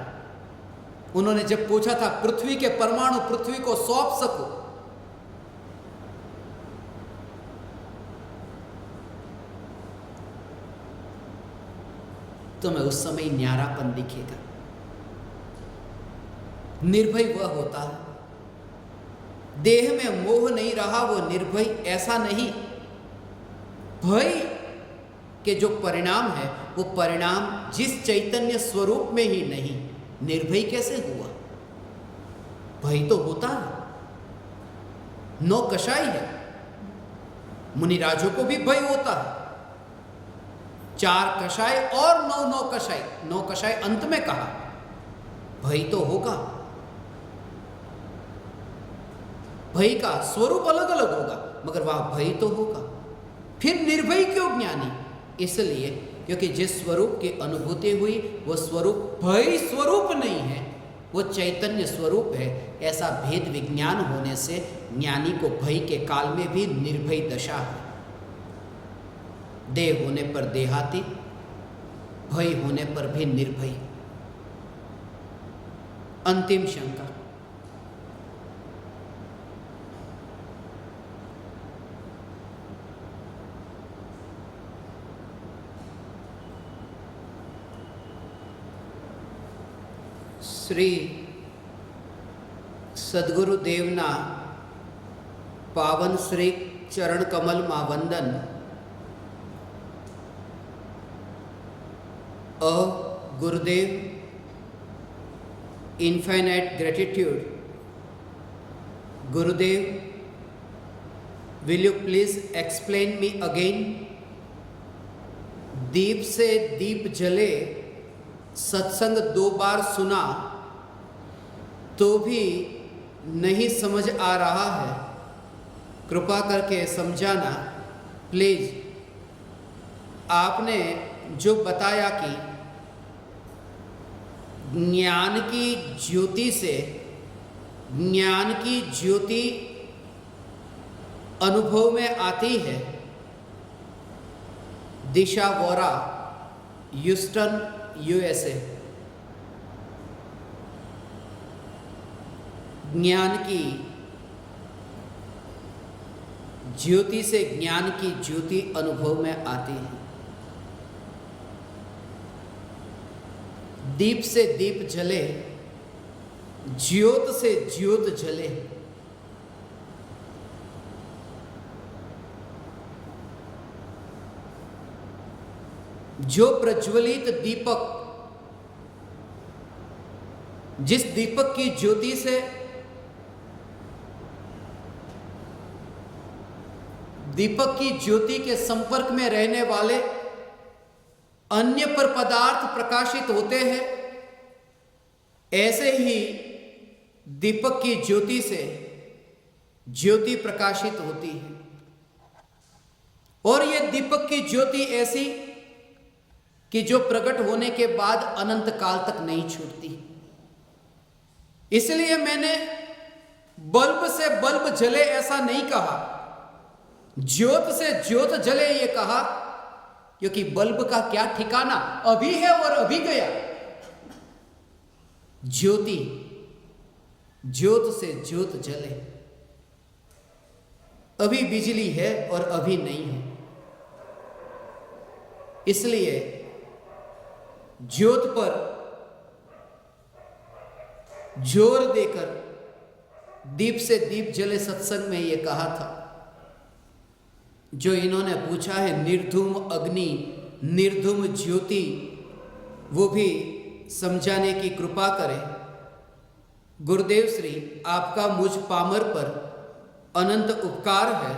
उन्होंने जब पूछा था, पृथ्वी के परमाणु पृथ्वी को सौंप सको, तो मैं उस समय न्यारापन दिखेगा। निर्भय वह होता है, देह में मोह नहीं रहा वो निर्भय। ऐसा नहीं, भय के जो परिणाम है, वो परिणाम जिस चैतन्य स्वरूप में ही नहीं, निर्भय कैसे हुआ? भय तो होता है, 9 कषाय है। मुनिराजों को भी भय होता है। 4 कषाय और 9 कषाय, 9 कषाय अंत में कहा, भय तो होगा। भय का स्वरूप अलग अलग होगा, मगर वह भय तो होगा। फिर निर्भय क्यों ज्ञानी? इसलिए क्योंकि जिस स्वरूप की अनुभूति हुई वो स्वरूप भय स्वरूप नहीं है, वो चैतन्य स्वरूप है। ऐसा भेद विज्ञान होने से ज्ञानी को भय के काल में भी निर्भय दशा है। देह होने पर देहाती, भय होने पर भी निर्भय। अंतिम शंका, श्री सद्गुरुदेवना पावन श्री चरण कमल मा वंदन। अ गुरुदेव, इनफाइनाइट ग्रेटिट्यूड। गुरुदेव, will you please explain me again? दीप से दीप जले, सत्संग 2 बार सुना तो भी नहीं समझ आ रहा है, कृपा करके समझाना प्लीज। आपने जो बताया कि ज्ञान की ज्योति से, ज्ञान की ज्योति अनुभव में आती है। दिशा वोरा, ह्यूस्टन, USA। ज्ञान की ज्योति से ज्ञान की ज्योति अनुभव में आती है। दीप से दीप जले, ज्योत से ज्योत जले। जो प्रज्वलित दीपक, जिस दीपक की ज्योति से दीपक की ज्योति के संपर्क में रहने वाले अन्य पर पदार्थ प्रकाशित होते हैं, ऐसे ही दीपक की ज्योति से ज्योति प्रकाशित होती है। और यह दीपक की ज्योति ऐसी कि जो प्रकट होने के बाद अनंत काल तक नहीं छूटती। इसलिए मैंने बल्ब से बल्ब जले ऐसा नहीं कहा, ज्योत से ज्योत जले ये कहा, क्योंकि बल्ब का क्या ठिकाना, अभी है और अभी गया। ज्योति, ज्योत से ज्योत जले, अभी बिजली है और अभी नहीं है। इसलिए ज्योत पर जोर देकर दीप से दीप जले सत्संग में यह कहा था। जो इन्होंने पूछा है निर्धूम अग्नि, निर्धूम ज्योति, वो भी समझाने की कृपा करें। गुरुदेव श्री, आपका मुझ पामर पर अनंत उपकार है।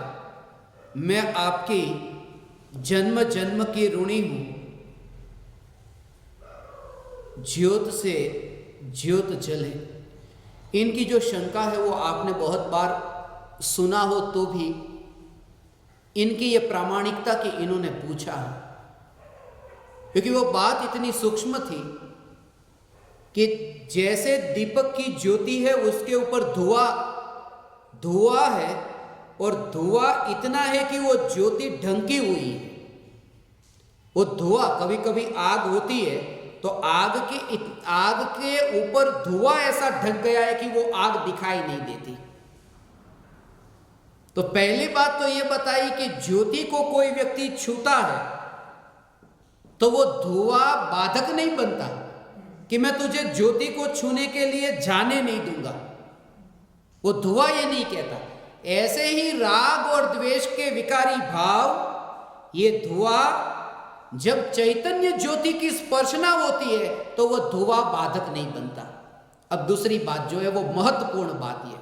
मैं आपकी जन्म जन्म की ऋणी हूं। ज्योत से ज्योत जले, इनकी जो शंका है वो आपने बहुत बार सुना हो, तो भी इनकी ये प्रामाणिकता कि इन्होंने पूछा है, क्योंकि वो बात इतनी सूक्ष्म थी कि जैसे दीपक की ज्योति है उसके ऊपर धुआं है, और धुआं इतना है कि वो ज्योति ढंकी हुई है। वो धुआं, कभी कभी आग होती है तो आग के ऊपर धुआं ऐसा ढक गया है कि वो आग दिखाई नहीं देती। तो पहली बात तो ये बताई कि ज्योति को कोई व्यक्ति छूता है तो वो धुआं बाधक नहीं बनता कि मैं तुझे ज्योति को छूने के लिए जाने नहीं दूंगा। वो धुआं ये नहीं कहता। ऐसे ही राग और द्वेष के विकारी भाव, ये धुआं जब चैतन्य ज्योति की स्पर्शना होती है तो वो धुआं बाधक नहीं बनता। अब दूसरी बात जो है वो महत्वपूर्ण बात ये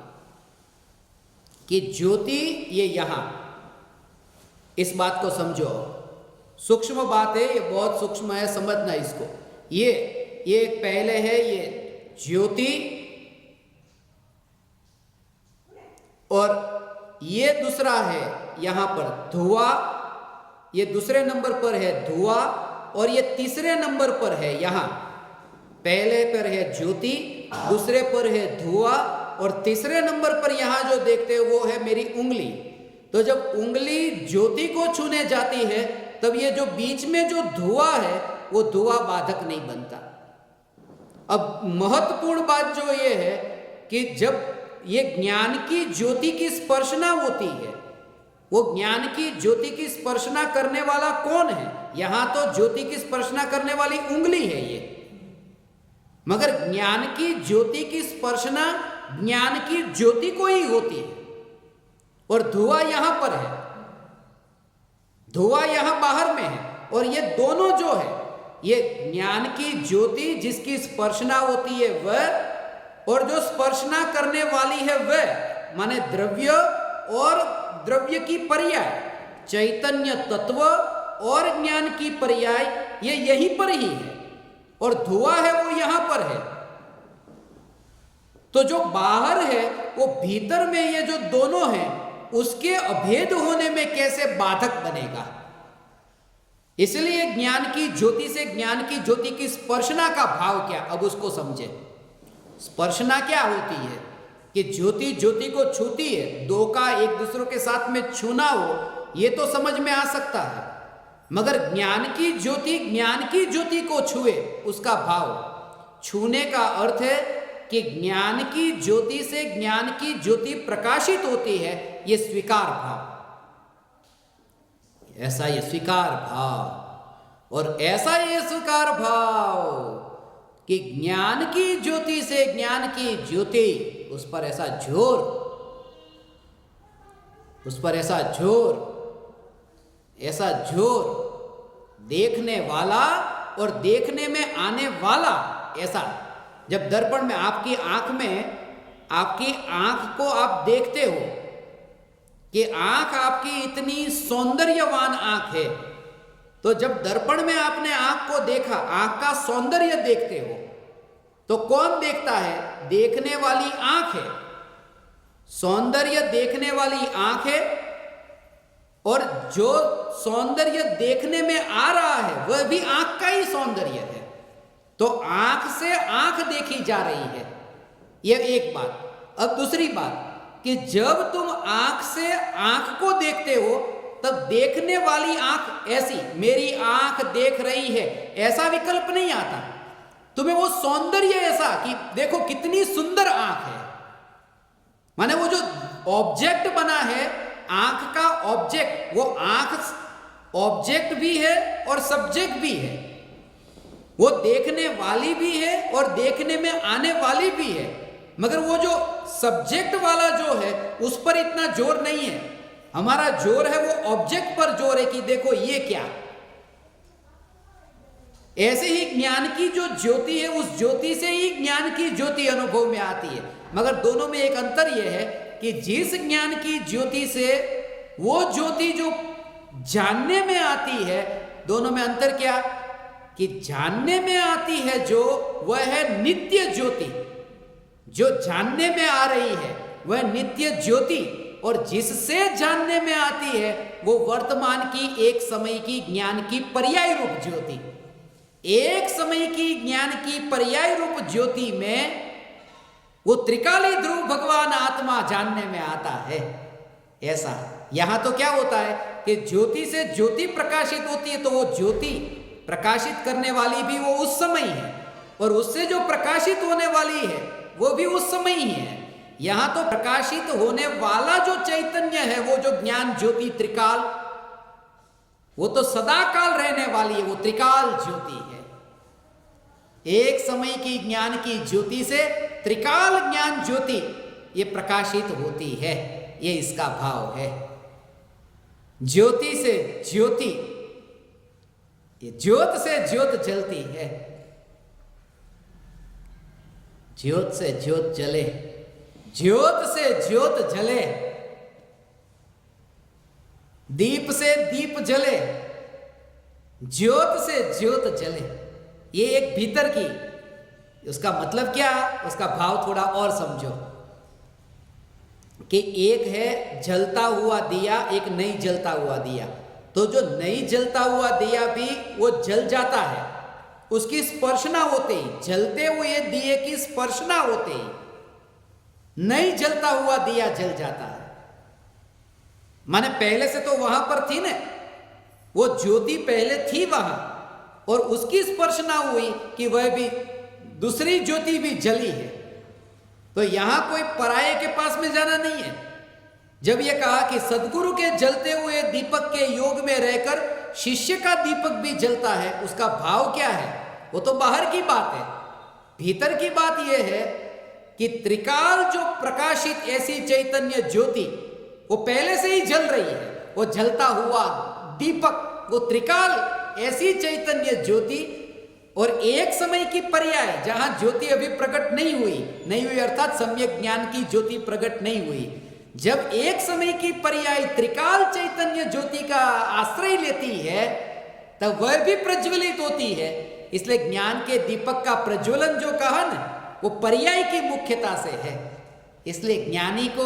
कि ज्योति ये यहां, इस बात को समझो, सूक्ष्म बात है, ये बहुत सूक्ष्म है, समझना इसको। ये पहले है ये ज्योति, और ये दूसरा है यहां पर धुआं, ये दूसरे नंबर पर है धुआं, और ये तीसरे नंबर पर है यहां। पहले पर है ज्योति, दूसरे पर है धुआं, और तीसरे नंबर पर यहां जो देखते हो वो है मेरी उंगली। तो जब उंगली ज्योति को छूने जाती है तब ये जो बीच में जो धुआं है वो धुआं बाधक नहीं बनता। अब महत्वपूर्ण बात जो ये है कि जब ये ज्ञान की ज्योति की स्पर्शना होती है, वो ज्ञान की ज्योति की स्पर्शना करने वाला कौन है? यहां तो ज्योति की स्पर्शना करने वाली उंगली है ये, मगर ज्ञान की ज्योति की स्पर्शना ज्ञान की ज्योति को ही होती है। और धुआं यहां पर है, धुआं यहां बाहर में है, और ये दोनों जो है, ये ज्ञान की ज्योति जिसकी स्पर्शना होती है वह, और जो स्पर्शना करने वाली है वह, माने द्रव्य और द्रव्य की पर्याय, चैतन्य तत्व और ज्ञान की पर्याय, ये यहीं पर ही है, और धुआं है वो यहां पर है। तो जो बाहर है वो भीतर में, ये जो दोनों हैं उसके अभेद होने में कैसे बाधक बनेगा? इसलिए ज्ञान की ज्योति से ज्ञान की ज्योति की स्पर्शना का भाव क्या, अब उसको समझे। स्पर्शना क्या होती है कि ज्योति ज्योति को छूती है, दो का एक दूसरे के साथ में छूना हो, ये तो समझ में आ सकता है, मगर ज्ञान की ज्योति को छुए, उसका भाव, छूने का अर्थ है कि ज्ञान की ज्योति से ज्ञान की ज्योति प्रकाशित होती है, ये स्वीकार भाव। ऐसा ये स्वीकार भाव, और ऐसा ये स्वीकार भाव कि ज्ञान की ज्योति से ज्ञान की ज्योति, उस पर ऐसा जोर, उस पर ऐसा जोर, ऐसा जोर, देखने वाला और देखने में आने वाला, ऐसा जब दर्पण में आपकी आंख में, आपकी आंख को आप देखते हो कि आंख आपकी इतनी सौंदर्यवान आंख है, तो जब दर्पण में आपने आंख को देखा, आंख का सौंदर्य देखते हो, तो कौन देखता है? देखने वाली आंख है, सौंदर्य देखने वाली आंख है, और जो सौंदर्य देखने में आ रहा है वह भी आंख का ही सौंदर्य है। तो आंख से आंख देखी जा रही है, यह एक बात। अब दूसरी बात कि जब तुम आंख से आंख को देखते हो, तब देखने वाली आंख ऐसी, मेरी आंख देख रही है, ऐसा विकल्प नहीं आता। तुम्हें वो सौंदर्य ऐसा कि देखो कितनी सुंदर आंख है, माने वो जो ऑब्जेक्ट बना है, आंख का ऑब्जेक्ट, वो आंख ऑब्जेक्ट भी है और सब्जेक्ट भी है, वो देखने वाली भी है और देखने में आने वाली भी है, मगर वो जो सब्जेक्ट वाला जो है उस पर इतना जोर नहीं है। हमारा जोर है वो ऑब्जेक्ट पर जोर है कि देखो ये क्या। ऐसे ही ज्ञान की जो ज्योति है, उस ज्योति से ही ज्ञान की ज्योति अनुभव में आती है, मगर दोनों में एक अंतर यह है कि जिस ज्ञान की ज्योति से वो ज्योति जो जानने में आती है, दोनों में अंतर क्या? कि जानने में आती है जो, वह है नित्य ज्योति, जो जानने में आ रही है वह नित्य ज्योति, और जिससे जानने में आती है वो वर्तमान की एक समय की ज्ञान की पर्याय रूप ज्योति। एक समय की ज्ञान की पर्याय रूप ज्योति में वो त्रिकाली ध्रुव भगवान आत्मा जानने में आता है। ऐसा यहां तो क्या होता है कि ज्योति से ज्योति प्रकाशित होती है, तो वो ज्योति प्रकाशित करने वाली भी वो उस समय है, और उससे जो प्रकाशित होने वाली है वो भी उस समय ही है। यहां तो प्रकाशित होने वाला जो चैतन्य है, वो जो ज्ञान ज्योति त्रिकाल, वो तो सदा काल रहने वाली है, वो त्रिकाल ज्योति है। एक समय की ज्ञान की ज्योति से त्रिकाल ज्ञान ज्योति ये प्रकाशित होती है, ये इसका भाव है। ज्योति से ज्योति, ये ज्योत से ज्योत जलती है, ज्योत से ज्योत जले, ज्योत से ज्योत जले, दीप से दीप जले, ज्योत से ज्योत जले। ये एक भीतर की, उसका मतलब क्या, उसका भाव थोड़ा और समझो कि एक है जलता हुआ दिया, एक नहीं जलता हुआ दिया। तो जो नहीं जलता हुआ दिया भी वो जल जाता है, उसकी स्पर्शना होते ही, जलते हुए दिए की स्पर्शना होते ही नहीं जलता हुआ दिया जल जाता है। माने पहले से तो वहां पर थी ना, वो ज्योति पहले थी वहां, और उसकी स्पर्शना हुई कि वह भी दूसरी ज्योति भी जली है। तो यहां कोई पराये के पास में जाना नहीं है। जब यह कहा कि सदगुरु के जलते हुए दीपक के योग में रहकर शिष्य का दीपक भी जलता है, उसका भाव क्या है? वो तो बाहर की बात है। भीतर की बात यह है कि त्रिकाल जो प्रकाशित ऐसी चैतन्य ज्योति वो पहले से ही जल रही है। वो जलता हुआ दीपक, वो त्रिकाल ऐसी चैतन्य ज्योति, और एक समय की पर्याय जहां ज्योति अभी प्रकट नहीं हुई अर्थात सम्यक ज्ञान की ज्योति प्रकट नहीं हुई। जब एक समय की पर्याय त्रिकाल चैतन्य ज्योति का आश्रय लेती है, तब वह भी प्रज्वलित होती है। इसलिए ज्ञान के दीपक का प्रज्वलन जो कहा ना, वो पर्याय की मुख्यता से है। इसलिए ज्ञानी को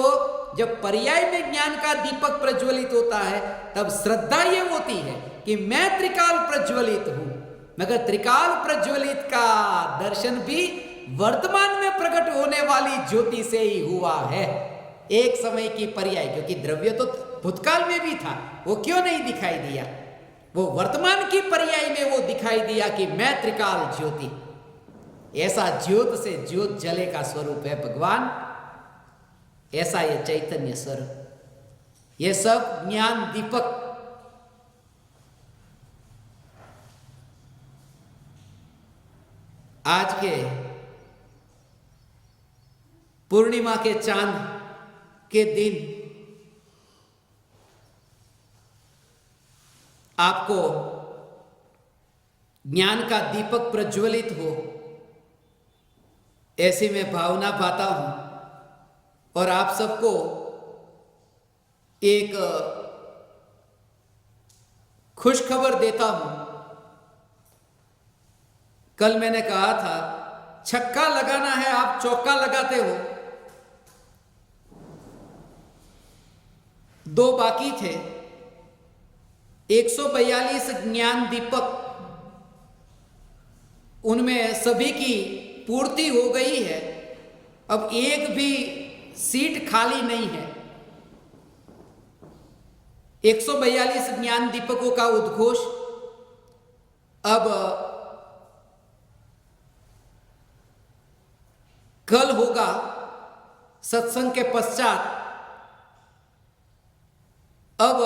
जब पर्याय में ज्ञान का दीपक प्रज्वलित होता है, तब श्रद्धा ये होती है कि मैं त्रिकाल प्रज्वलित हूं, मगर त्रिकाल प्रज्वलित का दर्शन भी वर्तमान में प्रकट होने वाली ज्योति से ही हुआ है। एक समय की पर्याय, क्योंकि द्रव्य तो भूतकाल में भी था, वो क्यों नहीं दिखाई दिया? वो वर्तमान की पर्याय में वो दिखाई दिया कि मैं त्रिकाल ज्योति। ऐसा ज्योत से ज्योत जले का स्वरूप है भगवान, ऐसा ये चैतन्य स्वरूप। ये सब ज्ञान दीपक आज के पूर्णिमा के चांद के दिन आपको ज्ञान का दीपक प्रज्वलित हो, ऐसी मैं भावना पाता हूं और आप सबको एक खुश खबर देता हूं। कल मैंने कहा था छक्का लगाना है, आप चौका लगाते हो। 2 बाकी थे। 142 ज्ञान दीपक, उनमें सभी की पूर्ति हो गई है। अब एक भी सीट खाली नहीं है। 142 ज्ञान दीपकों का उद्घोष अब कल होगा सत्संग के पश्चात। अब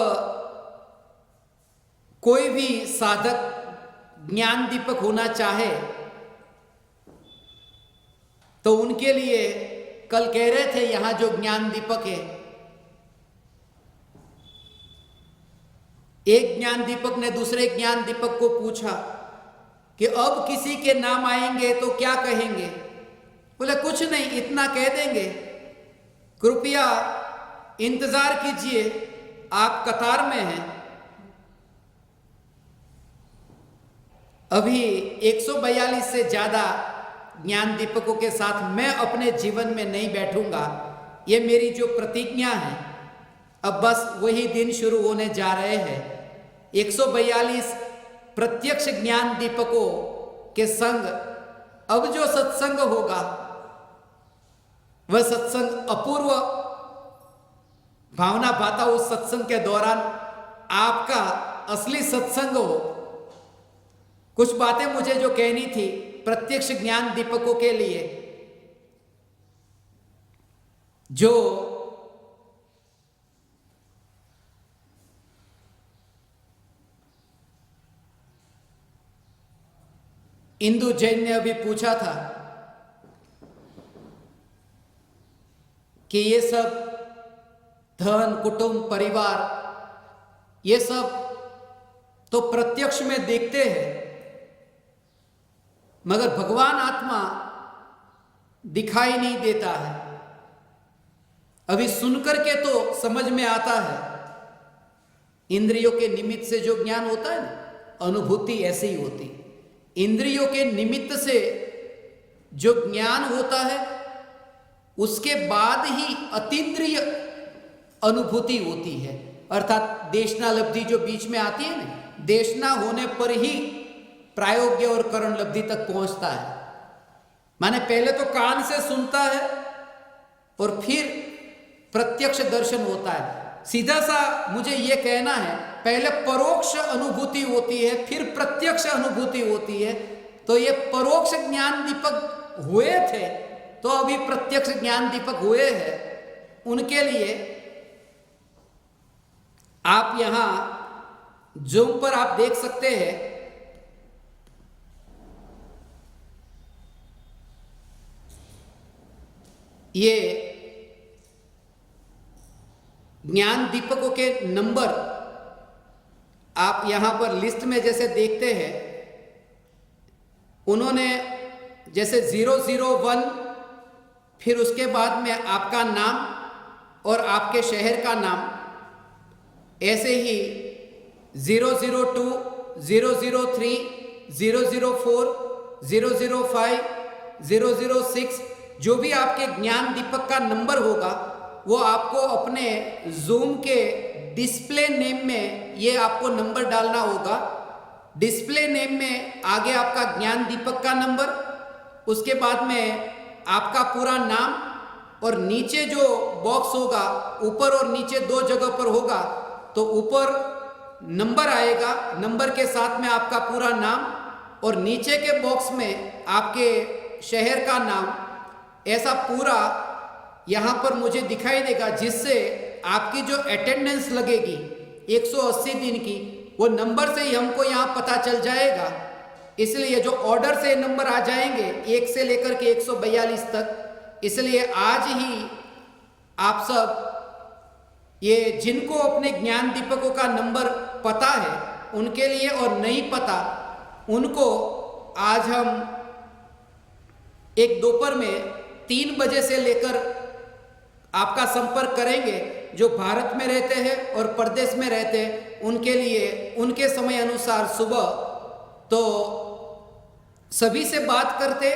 कोई भी साधक ज्ञान दीपक होना चाहे तो उनके लिए कल कह रहे थे यहां जो ज्ञान दीपक है, एक ज्ञान दीपक ने दूसरे ज्ञान दीपक को पूछा कि अब किसी के नाम आएंगे तो क्या कहेंगे? बोले कुछ नहीं, इतना कह देंगे, कृपया इंतजार कीजिए, आप कतार में हैं। अभी 142 से ज्यादा ज्ञान दीपकों के साथ मैं अपने जीवन में नहीं बैठूंगा, ये मेरी जो प्रतिज्ञा है। अब बस वही दिन शुरू होने जा रहे हैं। 142 प्रत्यक्ष ज्ञान दीपकों के संग अब जो सत्संग होगा वह सत्संग अपूर्व भावना पाता। उस सत्संग के दौरान आपका असली सत्संग हो। कुछ बातें मुझे जो कहनी थी प्रत्यक्ष ज्ञान दीपकों के लिए, जो इंदु जैन ने अभी पूछा था कि ये सब धन, कुटुंब, परिवार, ये सब तो प्रत्यक्ष में देखते हैं, मगर भगवान आत्मा दिखाई नहीं देता है। अभी सुनकर के तो समझ में आता है। इंद्रियों के निमित्त से जो ज्ञान होता है ना, अनुभूति ऐसे ही होती। इंद्रियों के निमित्त से जो ज्ञान होता है उसके बाद ही अतीन्द्रिय अनुभूति होती है। अर्थात देशनालब्धि जो बीच में आती है ना, देशना होने पर ही प्रायोग्य और करण लब्धि तक पहुंचता है। माने पहले तो कान से सुनता है और फिर प्रत्यक्ष दर्शन होता है। सीधा सा मुझे यह कहना है, पहले परोक्ष अनुभूति होती है, फिर प्रत्यक्ष अनुभूति होती है। तो ये परोक्ष ज्ञान दीपक हुए थे तो अभी प्रत्यक्ष ज्ञान दीपक हुए हैं। उनके लिए आप यहां जूम पर आप देख सकते हैं, ये ज्ञान दीपकों के नंबर आप यहां पर लिस्ट में जैसे देखते हैं, उन्होंने जैसे 001, फिर उसके बाद में आपका नाम और आपके शहर का नाम, ऐसे ही 002, 003, 004, 005, 006, जो भी आपके ज्ञान दीपक का नंबर होगा वो आपको अपने जूम के डिस्प्ले नेम में ये आपको नंबर डालना होगा। डिस्प्ले नेम में आगे आपका ज्ञान दीपक का नंबर, उसके बाद में आपका पूरा नाम और नीचे जो बॉक्स होगा, ऊपर और नीचे 2 जगह पर होगा, तो ऊपर नंबर आएगा, नंबर के साथ में आपका पूरा नाम और नीचे के बॉक्स में आपके शहर का नाम, ऐसा पूरा यहाँ पर मुझे दिखाई देगा, जिससे आपकी जो अटेंडेंस लगेगी 180 दिन की, वो नंबर से ही हमको यहाँ पता चल जाएगा इसलिए जो ऑर्डर से नंबर आ जाएंगे 1 से लेकर के 142 तक, इसलिए आज ही आप सब ये जिनको अपने ज्ञान दीपकों का नंबर पता है उनके लिए, और नहीं पता उनको आज हम एक दोपहर में 3 बजे से लेकर आपका संपर्क करेंगे। जो भारत में रहते हैं और प्रदेश में रहते हैं उनके लिए उनके समय अनुसार सुबह, तो सभी से बात करते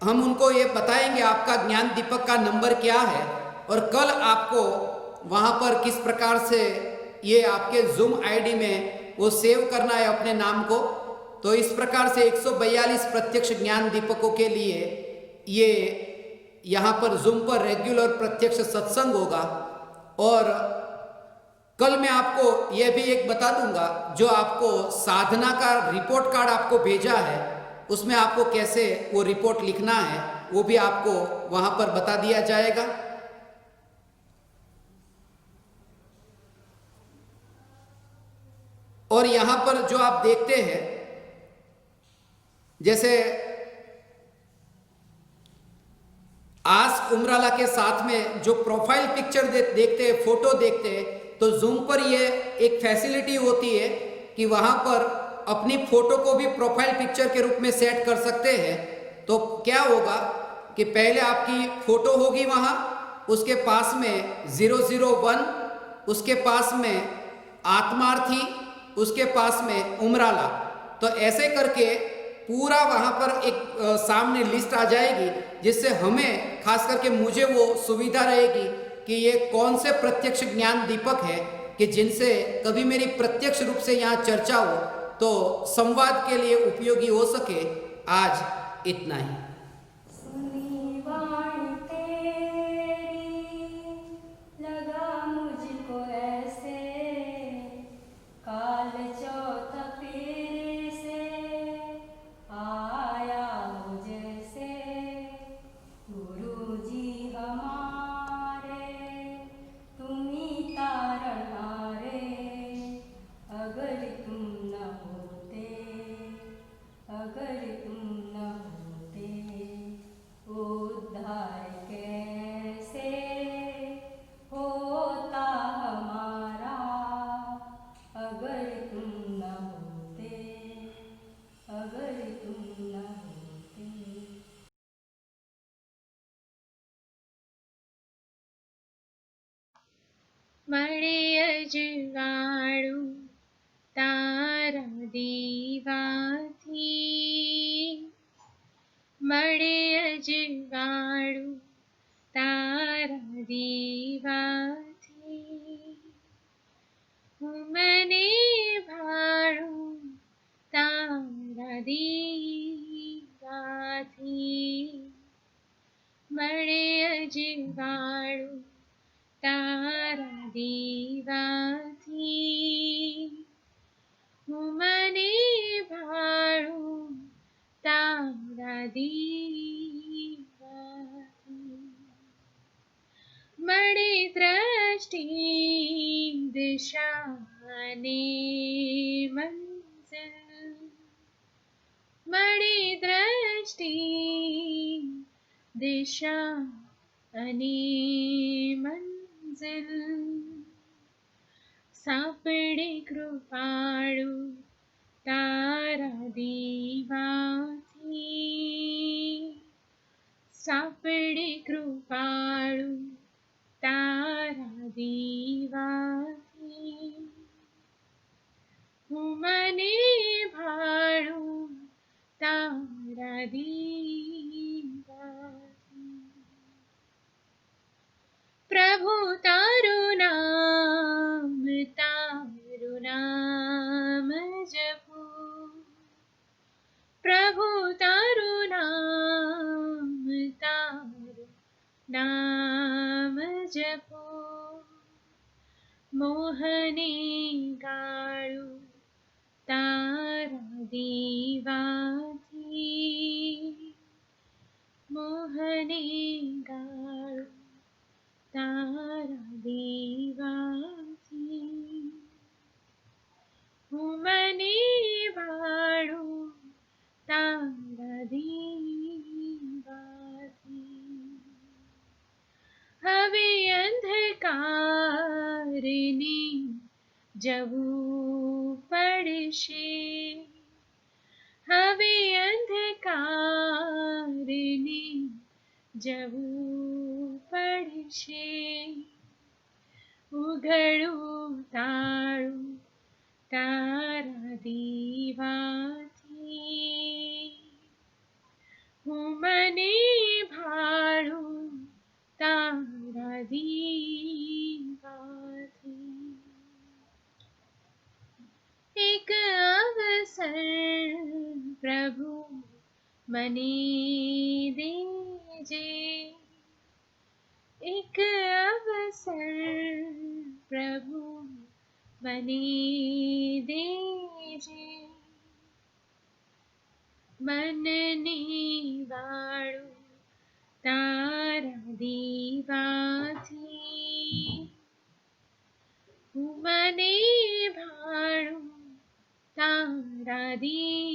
हम उनको ये बताएंगे आपका ज्ञान दीपक का नंबर क्या है, और कल आपको वहाँ पर किस प्रकार से ये आपके जूम आईडी में वो सेव करना है अपने नाम को। तो इस प्रकार से 142 प्रत्यक्ष ज्ञान दीपकों के लिए ये यहाँ पर जूम पर रेगुलर प्रत्यक्ष सत्संग होगा। और कल मैं आपको यह भी एक बता दूंगा, जो आपको साधना का रिपोर्ट कार्ड आपको भेजा है उसमें आपको कैसे वो रिपोर्ट लिखना है वो भी आपको वहाँ पर बता दिया जाएगा। और यहाँ पर जो आप देखते हैं, जैसे आस्क उमराला के साथ में जो प्रोफाइल पिक्चर देखते हैं, फोटो देखते हैं, तो जूम पर ये एक फैसिलिटी होती है कि वहाँ पर अपनी फोटो को भी प्रोफाइल पिक्चर के रूप में सेट कर सकते हैं। तो क्या होगा कि पहले आपकी फोटो होगी वहाँ, उसके पास में 001, उसके पास में आत्मार्थी, उसके पास में उमराला। तो ऐसे करके पूरा वहाँ पर एक सामने लिस्ट आ जाएगी, जिससे हमें खास करके मुझे वो सुविधा रहेगी कि ये कौन से प्रत्यक्ष ज्ञान दीपक है कि जिनसे कभी मेरी प्रत्यक्ष रूप से यहाँ चर्चा हो तो संवाद के लिए उपयोगी हो सके। आज इतना ही। सुनी वाणी तेरी लगा मुझको ऐसे, काल चौथ फेरे से आया हो जैसे, गुरु जी हमारे तुम्ही तारणहारे, अगर तुम न होते, अगर तुम न होते, उद्धार कैसे होता हमारा, अगर तुम न होते, अगर तुम न होते। મળે અજવાળું તારા દીવાથી, મળે અજવાળું તારા દીવાથી, હું મને ભાળું તારા દીવાથી, મળે અજવાળું તારા દીવાથી, હું મને ભાળું તારા દીવાથી, મળે દ્રષ્ટિ દિશા અને મંઝિલ, મળે દ્રષ્ટિ દિશા અને મંઝિલ, સાંપડે કૃપાળુ તારા દીવાથી, સાંપડે કૃપાળુ તારા દીવાથી, હું મને ભાળું તારા દીવાથી, પ્રભુ તારું નામ જપું, પ્રભુ તારું નામ જપું, મોહને ગાળું તારા દીવાથી, મોહને ગાળું તારા દીવાથી, હું મને ભાળું જવું પડશે હવે અંધકારને જવું પડશે ઉઘડું તાળું તારા દીવાથી હું મને ભાળું તારા દીવાથી એક અવસર પ્રભુ મને દેજે એક અવસર પ્રભુ મને દેજે મનને વાળું તારા દીવાથી હું મને ભાળું તારા દીવાથી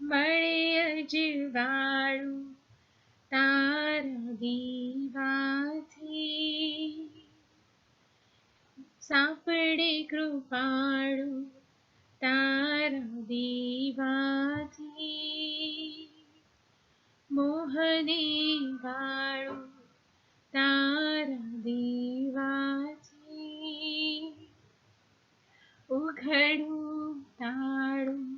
મળે અજવાળું તારા દીવાથી સાંપડે કૃપાળું તારા દીવાથી મોહને વાળું તારા દીવાથી ઉઘડું તાળું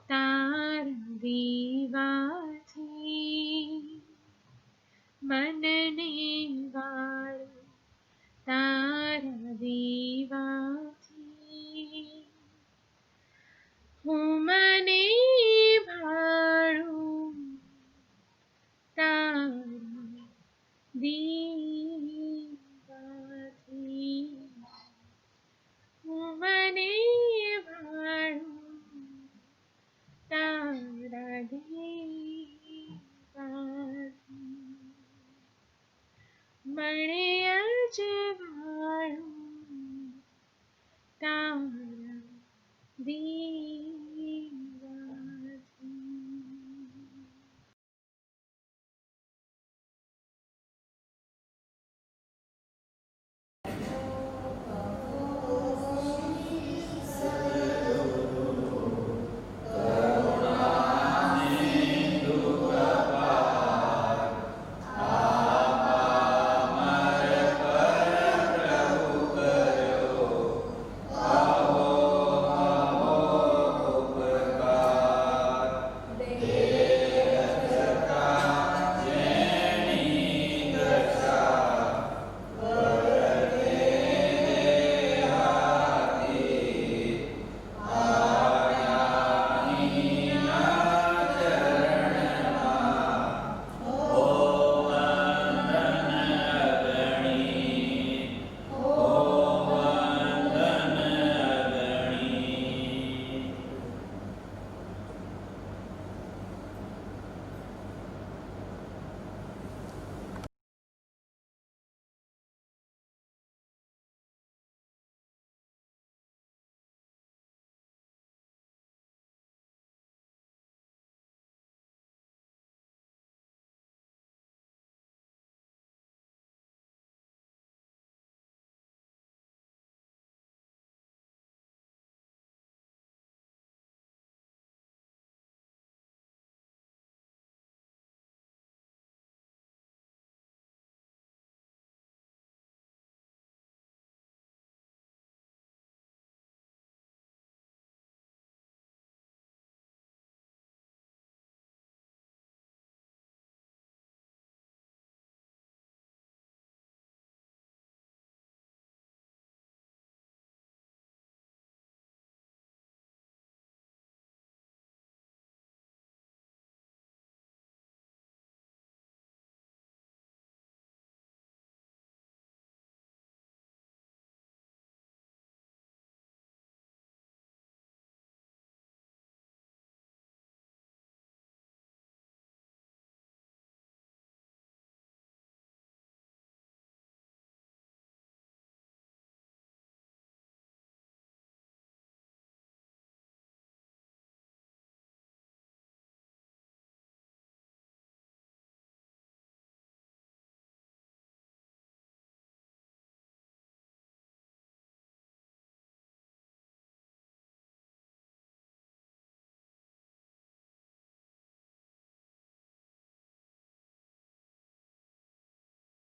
તારા દીવાથી મનને વાળું તારા દીવાથી હું મને ભાળું તારા દીવાથી હું મને ભાળું તારા દીવાથી મળે અજવાળું તારા દીવાથી